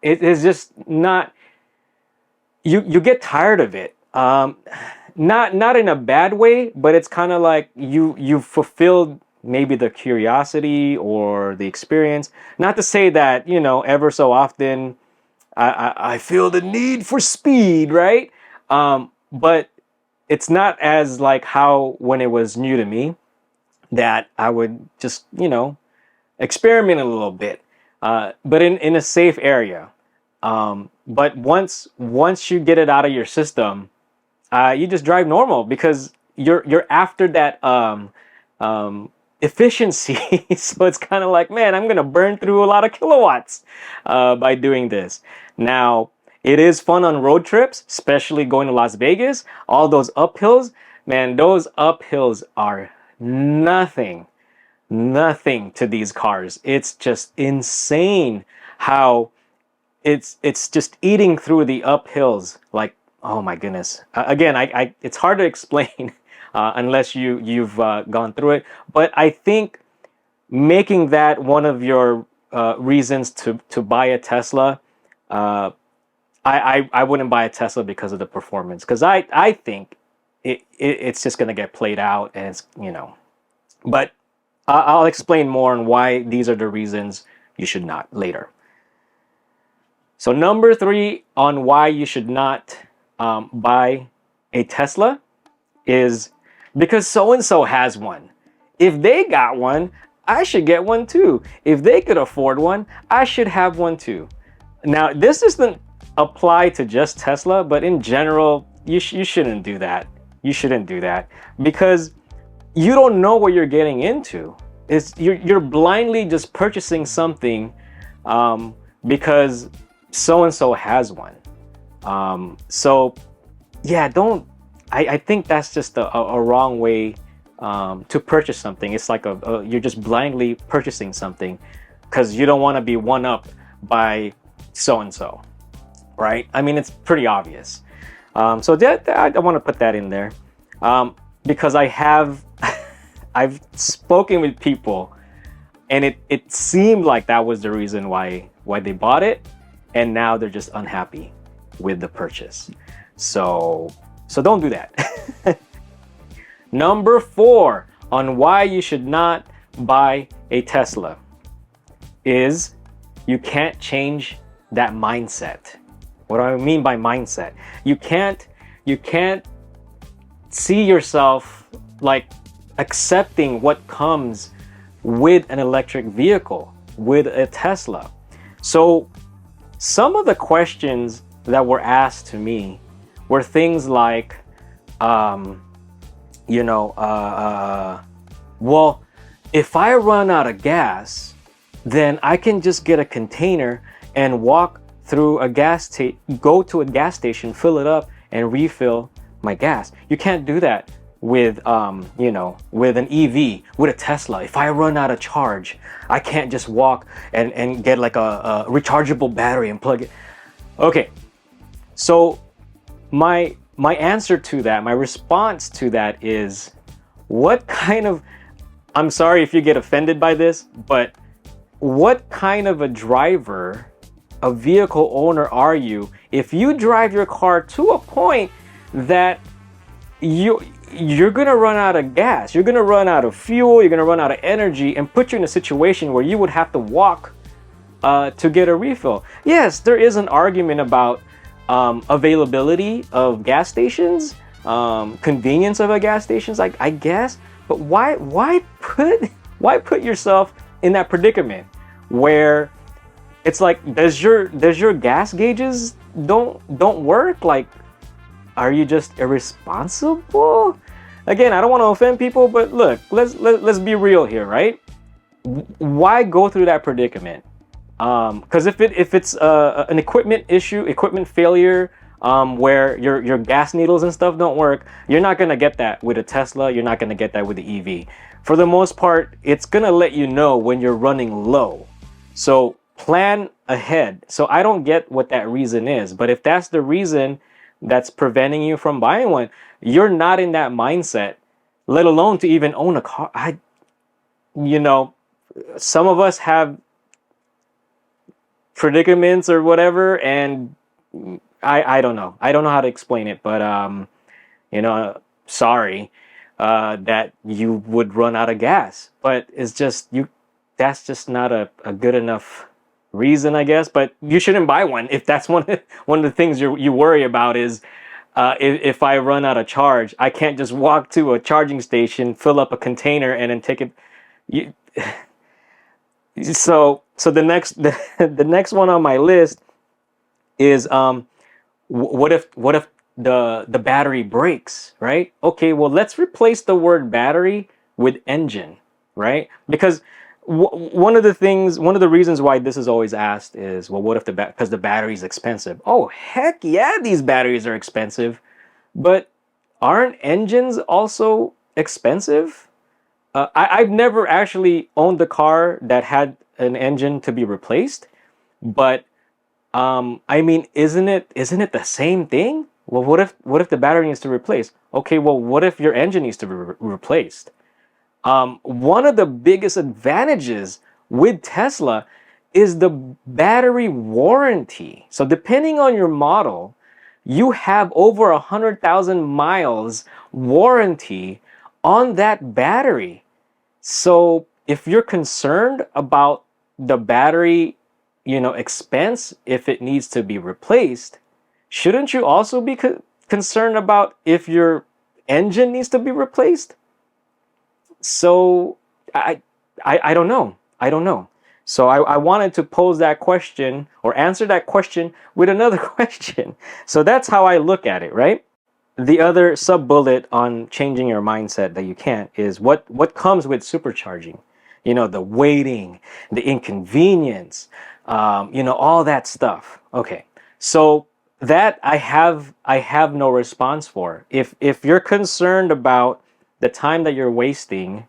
is just not. You get tired of it. Not in a bad way, but it's kind of like you've fulfilled maybe the curiosity or the experience. Not to say that, you know, ever so often I feel the need for speed, right? But it's not as like how when it was new to me that I would just, you know, experiment a little bit, but in a safe area. But once you get it out of your system, you just drive normal because you're after that efficiency. So it's kind of like, man, I'm gonna burn through a lot of kilowatts by doing this. Now, it is fun on road trips, especially going to Las Vegas. All those uphills, man, those uphills are nothing to these cars. It's just insane how it's just eating through the uphills. Like, oh my goodness. Again, I it's hard to explain unless you've gone through it. But I think making that one of your reasons to buy a Tesla, I wouldn't buy a Tesla because of the performance, because I think it's just gonna get played out, and it's, you know. But I'll explain more on why these are the reasons you should not later. So number 3 on why you should not buy a Tesla is because so-and-so has one. If they got one, I should get one too. If they could afford one, I should have one too. Now, this doesn't apply to just Tesla, but in general, you shouldn't do that. You shouldn't do that because you don't know what you're getting into. You're blindly just purchasing something because so-and-so has one. So yeah, I think that's just a wrong way to purchase something. It's like you're just blindly purchasing something because you don't want to be one-upped by so-and-so, right? I mean, it's pretty obvious. So I want to put that in there because I've spoken with people, and it seemed like that was the reason why they bought it, and now they're just unhappy with the purchase. So don't do that. Number 4 on why you should not buy a Tesla is you can't change that mindset. What do I mean by mindset? You can't see yourself like accepting what comes with an electric vehicle, with a Tesla. So some of the questions that were asked to me were things like, well, if I run out of gas, then I can just get a container and walk through go to a gas station, fill it up, and refill my gas. You can't do that with with an EV, with a Tesla. If I run out of charge, I can't just walk and get like a rechargeable battery and plug it. Okay, so my answer to that, my response to that is, what kind of, I'm sorry if you get offended by this, but what kind of a driver, a vehicle owner are you if you drive your car to a point that you're gonna run out of gas, you're gonna run out of fuel, you're gonna run out of energy, and put you in a situation where you would have to walk to get a refill? Yes, there is an argument about availability of gas stations, convenience of a gas stations, I guess, but why put yourself in that predicament where it's like, does your gas gauges don't work? Like, are you just irresponsible? Again, I don't want to offend people, but look, let's be real here, right? Why go through that predicament? Because if it's an equipment issue, equipment failure, where your gas needles and stuff don't work, you're not gonna get that with a Tesla. You're not gonna get that with the EV. For the most part, it's gonna let you know when you're running low. So plan ahead. So I don't get what that reason is, but if that's the reason that's preventing you from buying one, you're not in that mindset, let alone to even own a car. Some of us have predicaments or whatever, and I don't know how to explain it, but sorry. that you would run out of gas. But it's just that's just not a good enough reason, I guess. But you shouldn't buy one if that's one of the things you worry about is if I run out of charge, I can't just walk to a charging station, fill up a container, and then take it. You, so the next the next one on my list is what if the battery breaks, right? Okay, well, let's replace the word battery with engine, right? Because one of the reasons why this is always asked is, well, what if because the battery is expensive? Oh, heck yeah, these batteries are expensive, but aren't engines also expensive? I've never actually owned a car that had an engine to be replaced, but I mean, isn't it the same thing? Well, what if the battery needs to be replaced? Okay, well, what if your engine needs to be replaced? One of the biggest advantages with Tesla is the battery warranty. So depending on your model, you have over 100,000 miles warranty on that battery. So if you're concerned about the battery, expense, if it needs to be replaced, shouldn't you also be concerned about if your engine needs to be replaced? So I don't know. I don't know. So I wanted to pose that question or answer that question with another question. So that's how I look at it, right? The other sub bullet on changing your mindset that you can't is what comes with supercharging. The waiting, the inconvenience, all that stuff. Okay, so that I have no response for. If you're concerned about the time that you're wasting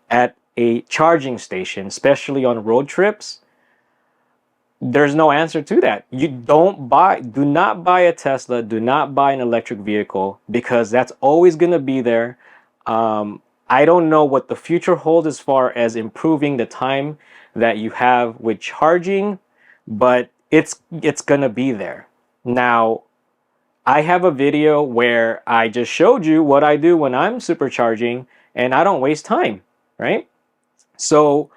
at a charging station, especially on road trips, there's no answer to that. Do not buy a Tesla, do not buy an electric vehicle, because that's always going to be there. I don't know what the future holds as far as improving the time that you have with charging, but it's going to be there. Now, I have a video where I just showed you what I do when I'm supercharging, and I don't waste time, right? So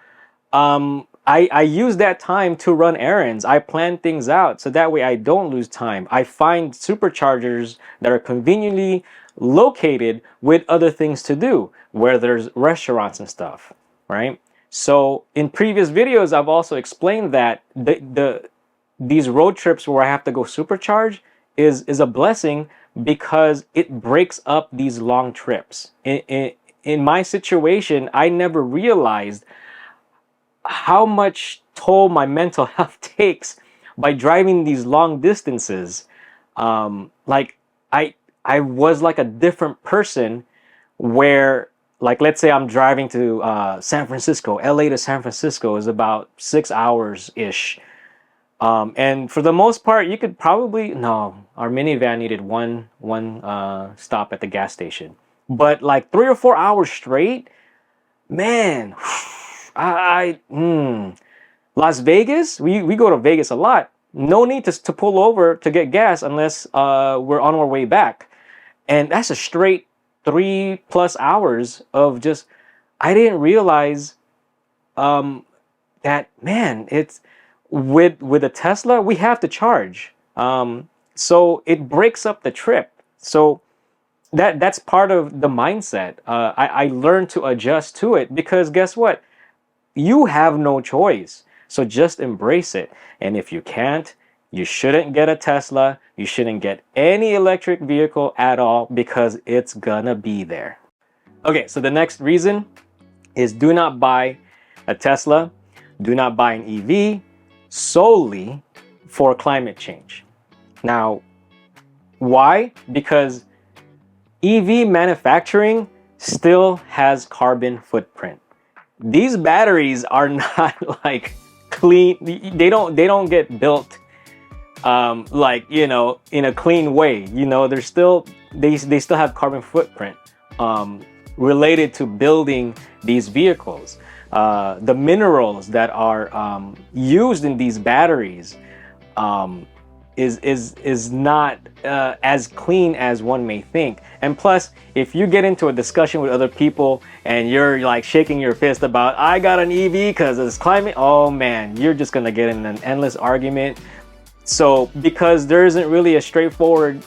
I use that time to run errands. I plan things out so that way I don't lose time. I find superchargers that are conveniently located with other things to do, where there's restaurants and stuff, right? So in previous videos, I've also explained that these road trips where I have to go supercharge is a blessing because it breaks up these long trips. In my situation, I never realized how much toll my mental health takes by driving these long distances. Like I was like a different person where, like, let's say I'm driving to San Francisco. LA to San Francisco is about 6 hours ish. And for the most part, you could probably, no, our minivan needed one stop at the gas station. But like 3 or 4 hours straight, man, Las Vegas, we go to Vegas a lot. No need to pull over to get gas unless we're on our way back. And that's a straight 3+ hours of just, I didn't realize that, man, it's with a Tesla, we have to charge. So it breaks up the trip. So that's part of the mindset. I learned to adjust to it because guess what? You have no choice. So just embrace it. And if you can't, you shouldn't get a Tesla. You shouldn't get any electric vehicle at all because it's gonna be there. Okay, so the next reason is do not buy a Tesla. Do not buy an EV solely for climate change. Now, why? Because EV manufacturing still has carbon footprint. These batteries are not like clean. They don't get built like, in a clean way. They're still they still have carbon footprint related to building these vehicles. The minerals that are used in these batteries, is not as clean as one may think. And plus, if you get into a discussion with other people and you're like shaking your fist about, I got an EV because of this climate, oh man, you're just gonna get in an endless argument. So because there isn't really a straightforward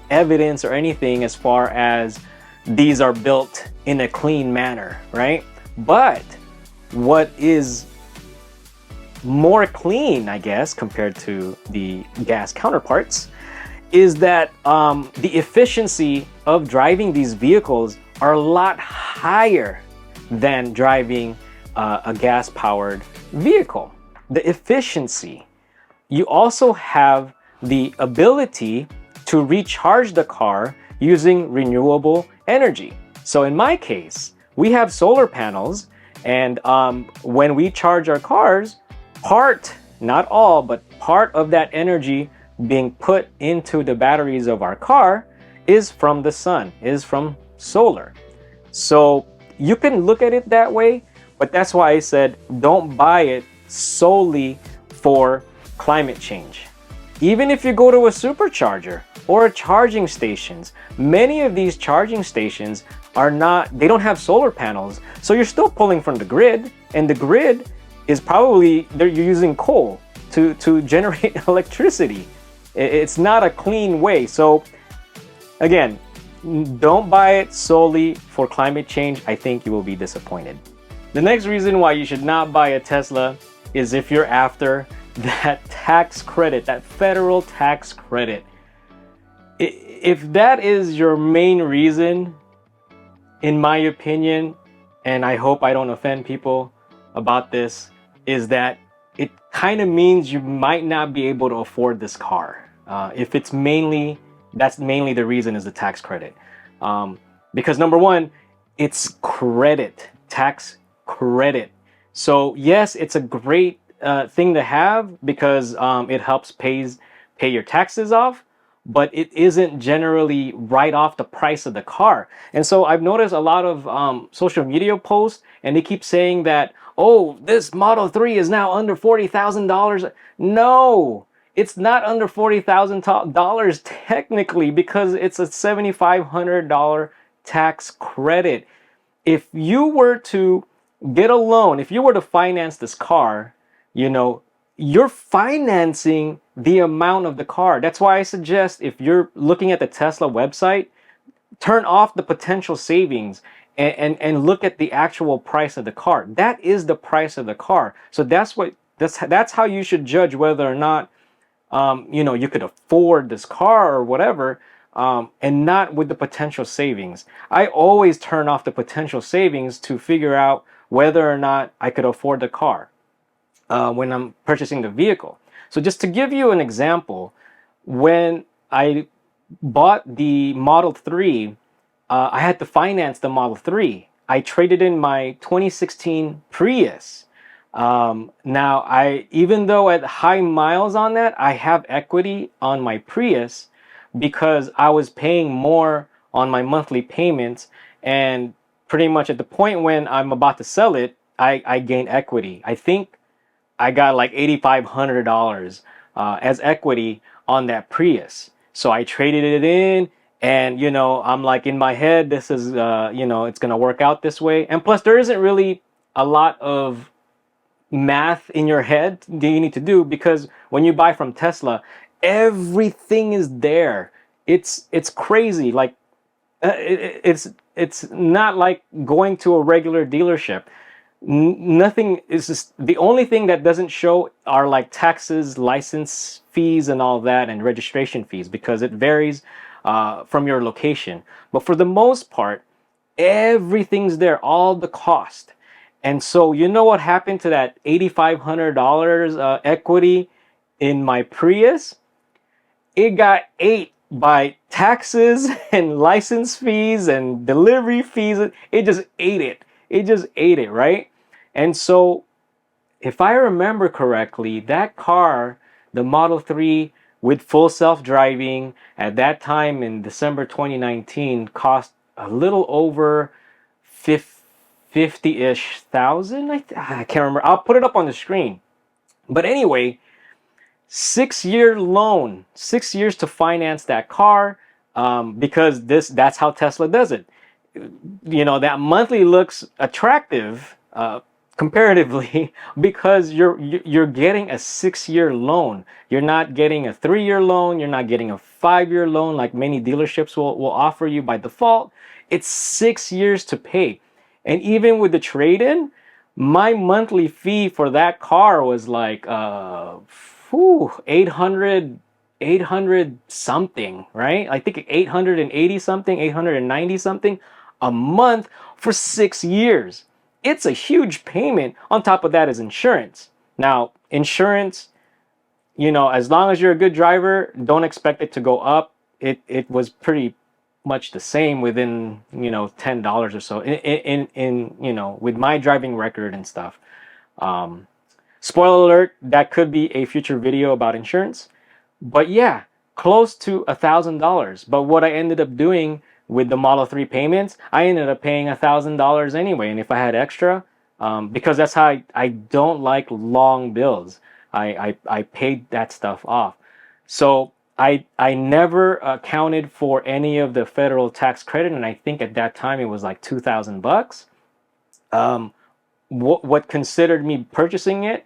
evidence or anything as far as these are built in a clean manner, right? But what is more clean, I guess, compared to the gas counterparts, is that the efficiency of driving these vehicles are a lot higher than driving a gas-powered vehicle. The efficiency. You also have the ability to recharge the car using renewable energy. So in my case, we have solar panels, and when we charge our cars, part, not all, but part of that energy being put into the batteries of our car is from the sun, is from solar. So you can look at it that way, but that's why I said don't buy it solely for climate change. Even if you go to a supercharger or a charging stations, many of these charging stations they don't have solar panels, so you're still pulling from the grid, and the grid is probably you're using coal to generate electricity. It's not a clean way. So again, don't buy it solely for climate change. I think you will be disappointed. The next reason why you should not buy a Tesla is if you're after that tax credit, that federal tax credit. If that is your main reason, in my opinion, and I hope I don't offend people about this, is that it kind of means you might not be able to afford this car. If that's mainly the reason, is the tax credit. Because number one, it's credit, tax credit. So yes, it's a great thing to have because it helps pay your taxes off, but it isn't generally right off the price of the car. And so I've noticed a lot of social media posts, and they keep saying that, oh, this Model 3 is now under $40,000. No, it's not under $40,000 technically, because it's a $7,500 tax credit. If you were to get a loan, if you were to finance this car, you know, you're financing the amount of the car. That's why I suggest, if you're looking at the Tesla website, turn off the potential savings and look at the actual price of the car. That is the price of the car. So that's how you should judge whether or not you could afford this car or whatever, and not with the potential savings. I always turn off the potential savings to figure out whether or not I could afford the car when I'm purchasing the vehicle. So just to give you an example, when I bought the Model 3, I had to finance the Model 3. I traded in my 2016 Prius. Now, even though at high miles on that, I have equity on my Prius because I was paying more on my monthly payments, and pretty much at the point when I'm about to sell it, I gained equity. I think I got like $8,500 as equity on that Prius. So I traded it in, and I'm like, in my head, this is it's gonna work out this way. And plus, there isn't really a lot of math in your head that you need to do, because when you buy from Tesla, everything is there. It's crazy. Like it's not like going to a regular dealership. Nothing is just, the only thing that doesn't show are like taxes, license fees, and all that, and registration fees, because it varies from your location. But for the most part, everything's there, all the cost. And so you know what happened to that $8,500 equity in my Prius? It got ate by taxes and license fees and delivery fees. It just ate it. It just ate it, right? And so if I remember correctly, that car, the Model 3 with full self-driving, at that time in December 2019, cost a little over 50-ish thousand. I can't remember. I'll put it up on the screen. But anyway, 6-year loan, 6 years to finance that car, because that's how Tesla does it. You know, that monthly looks attractive comparatively because you're getting a 6-year loan. You're not getting a 3-year loan. You're not getting a 5-year loan like many dealerships will offer you by default. It's 6 years to pay. And even with the trade-in, my monthly fee for that car was like 800 something, right? I think 880 something, 890 something a month for 6 years. It's a huge payment. On top of that is insurance. Now, insurance, you know, as long as you're a good driver, don't expect it to go up. It was pretty much the same within, you know, $10 or so in you know, with my driving record and stuff. Spoiler alert, that could be a future video about insurance. But yeah, close to $1,000. But what I ended up doing with the Model 3 payments, I ended up paying $1,000 anyway. And if I had extra, because that's how I don't like long bills, I paid that stuff off. So I never accounted for any of the federal tax credit, and I think at that time it was like $2,000. What considered me purchasing it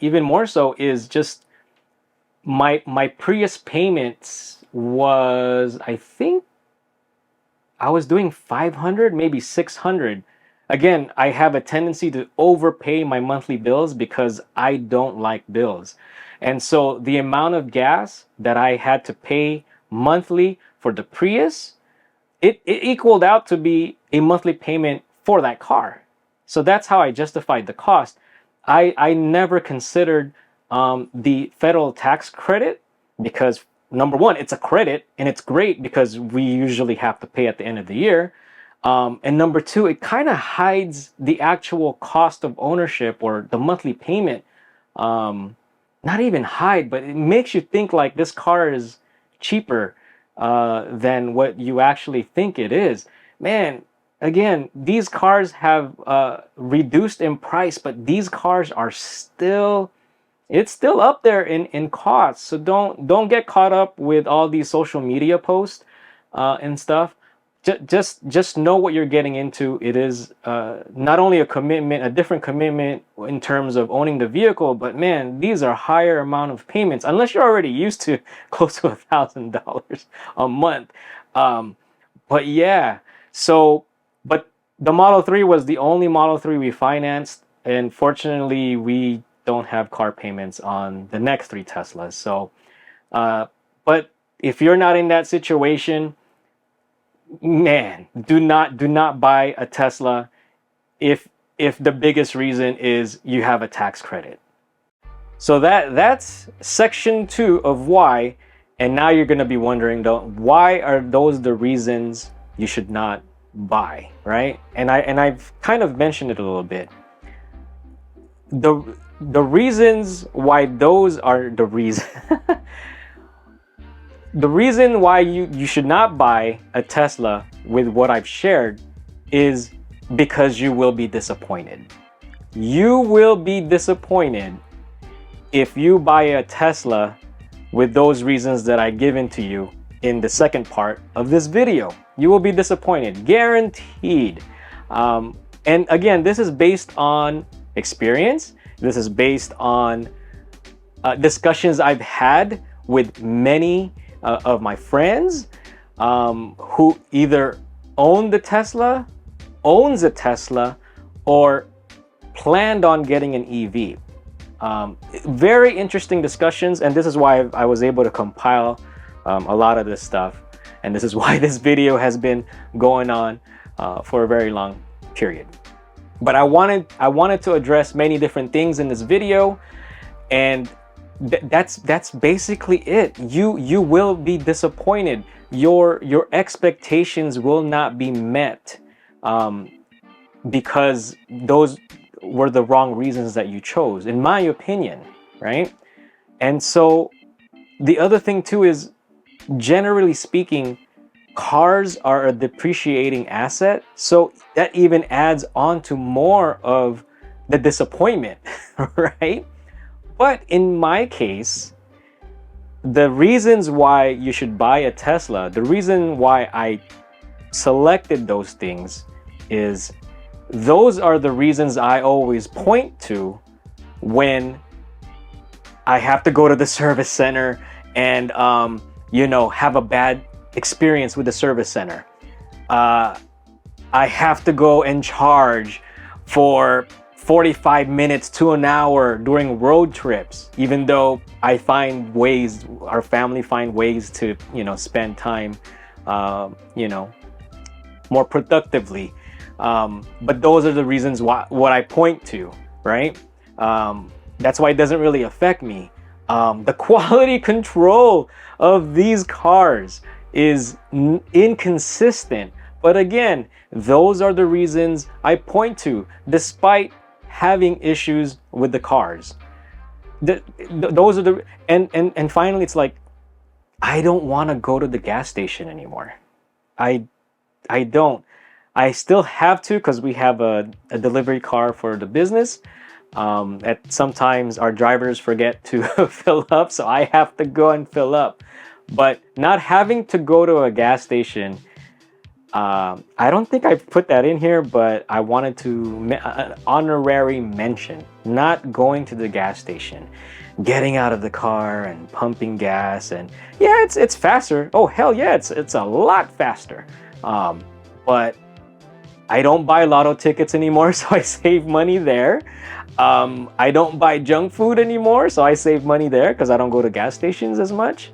even more so is just my Prius payments was, I think I was doing 500, maybe 600. Again, I have a tendency to overpay my monthly bills because I don't like bills. And so the amount of gas that I had to pay monthly for the Prius, it equaled out to be a monthly payment for that car. So that's how I justified the cost. I never considered the federal tax credit because, number one, it's a credit and it's great because we usually have to pay at the end of the year. And number two, it kind of hides the actual cost of ownership or the monthly payment. Not even hide, but it makes you think like this car is cheaper than what you actually think it is. Man, again, these cars have reduced in price, but these cars are still, it's still up there in cost. So don't get caught up with all these social media posts and stuff. Just know what you're getting into. It is not only a commitment, a different commitment in terms of owning the vehicle, but man, these are higher amount of payments unless you're already used to close to $1,000 a month. But yeah, so but the Model 3 was the only Model 3 we financed, and fortunately, we don't have car payments on the next 3 Teslas. So, but if you're not in that situation, man, do not buy a Tesla if the biggest reason is you have a tax credit. So that's section 2 of why. And now you're going to be wondering, though, why are those the reasons you should not buy, right? And I've kind of mentioned it a little bit. The reasons why those are the reason the reason why you should not buy a Tesla with what I've shared is because you will be disappointed. You will be disappointed if you buy a Tesla with those reasons that I've given to you in the second part of this video. You will be disappointed, guaranteed. And again, this is based on experience. This is based on discussions I've had with many of my friends who either own the Tesla, owns a Tesla, or planned on getting an EV. Very interesting discussions, and this is why I was able to compile a lot of this stuff, and this is why this video has been going on for a very long period. But I wanted to address many different things in this video, and that's basically it. You will be disappointed. Your expectations will not be met because those were the wrong reasons that you chose, in my opinion, right? And so the other thing too is, generally speaking, cars are a depreciating asset, so that even adds on to more of the disappointment, right? But in my case, the reasons why you should buy a Tesla, the reason why I selected those things is those are the reasons I always point to when I have to go to the service center and, you know, have a bad experience with the service center. I have to go and charge for 45 minutes to an hour during road trips, even though I find ways, our family find ways to, you know, spend time, you know, more productively. But those are the reasons why, what I point to, right? That's why it doesn't really affect me. The quality control of these cars is inconsistent. But again, those are the reasons I point to, despite having issues with the cars. Those are the, and finally, it's like, I don't want to go to the gas station anymore. I don't. I still have to, because we have a delivery car for the business. Sometimes our drivers forget to fill up, so I have to go and fill up. But not having to go to a gas station, I don't think I put that in here, but I wanted to an honorary mention. Not going to the gas station, getting out of the car and pumping gas, and yeah, it's faster. Oh hell yeah, it's a lot faster. But I don't buy lotto tickets anymore, so I save money there. I don't buy junk food anymore, so I save money there because I don't go to gas stations as much.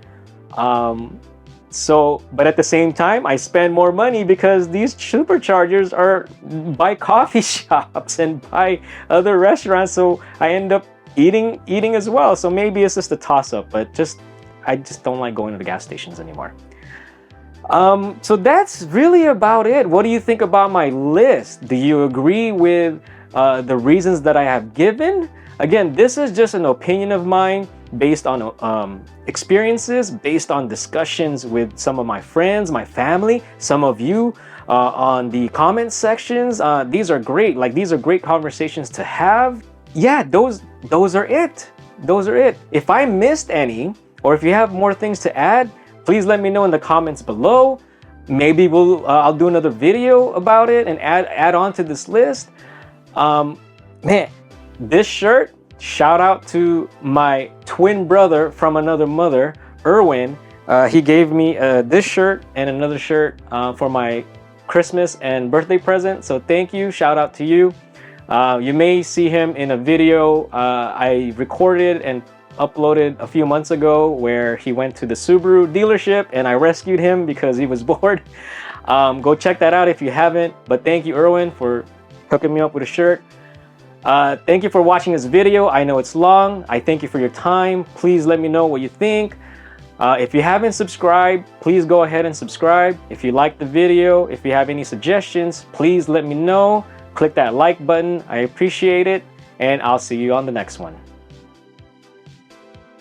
But at the same time, I spend more money because these superchargers are by coffee shops and by other restaurants, so I end up eating as well. So maybe it's just a toss-up, but I just don't like going to the gas stations anymore. So that's really about it. What do you think about my list? Do you agree with the reasons that I have given? Again, this is just an opinion of mine based on experiences, based on discussions with some of my friends, my family, some of you on the comment sections. These are great. Like, these are great conversations to have. Yeah, those are it. Those are it. If I missed any, or if you have more things to add, please let me know in the comments below. Maybe I'll do another video about it and add on to this list. Man, this shirt, shout out to my twin brother from another mother, Erwin. He gave me this shirt and another shirt for my Christmas and birthday present. So thank you, shout out to you. You may see him in a video I recorded and uploaded a few months ago where he went to the Subaru dealership and I rescued him because he was bored. Go check that out if you haven't. But thank you, Erwin, for hooking me up with a shirt. Thank you for watching this video. I know it's long. I thank you for your time. Please let me know what you think. If you haven't subscribed, please go ahead and subscribe. If you liked the video, if you have any suggestions, please let me know. Click that like button. I appreciate it. And I'll see you on the next one.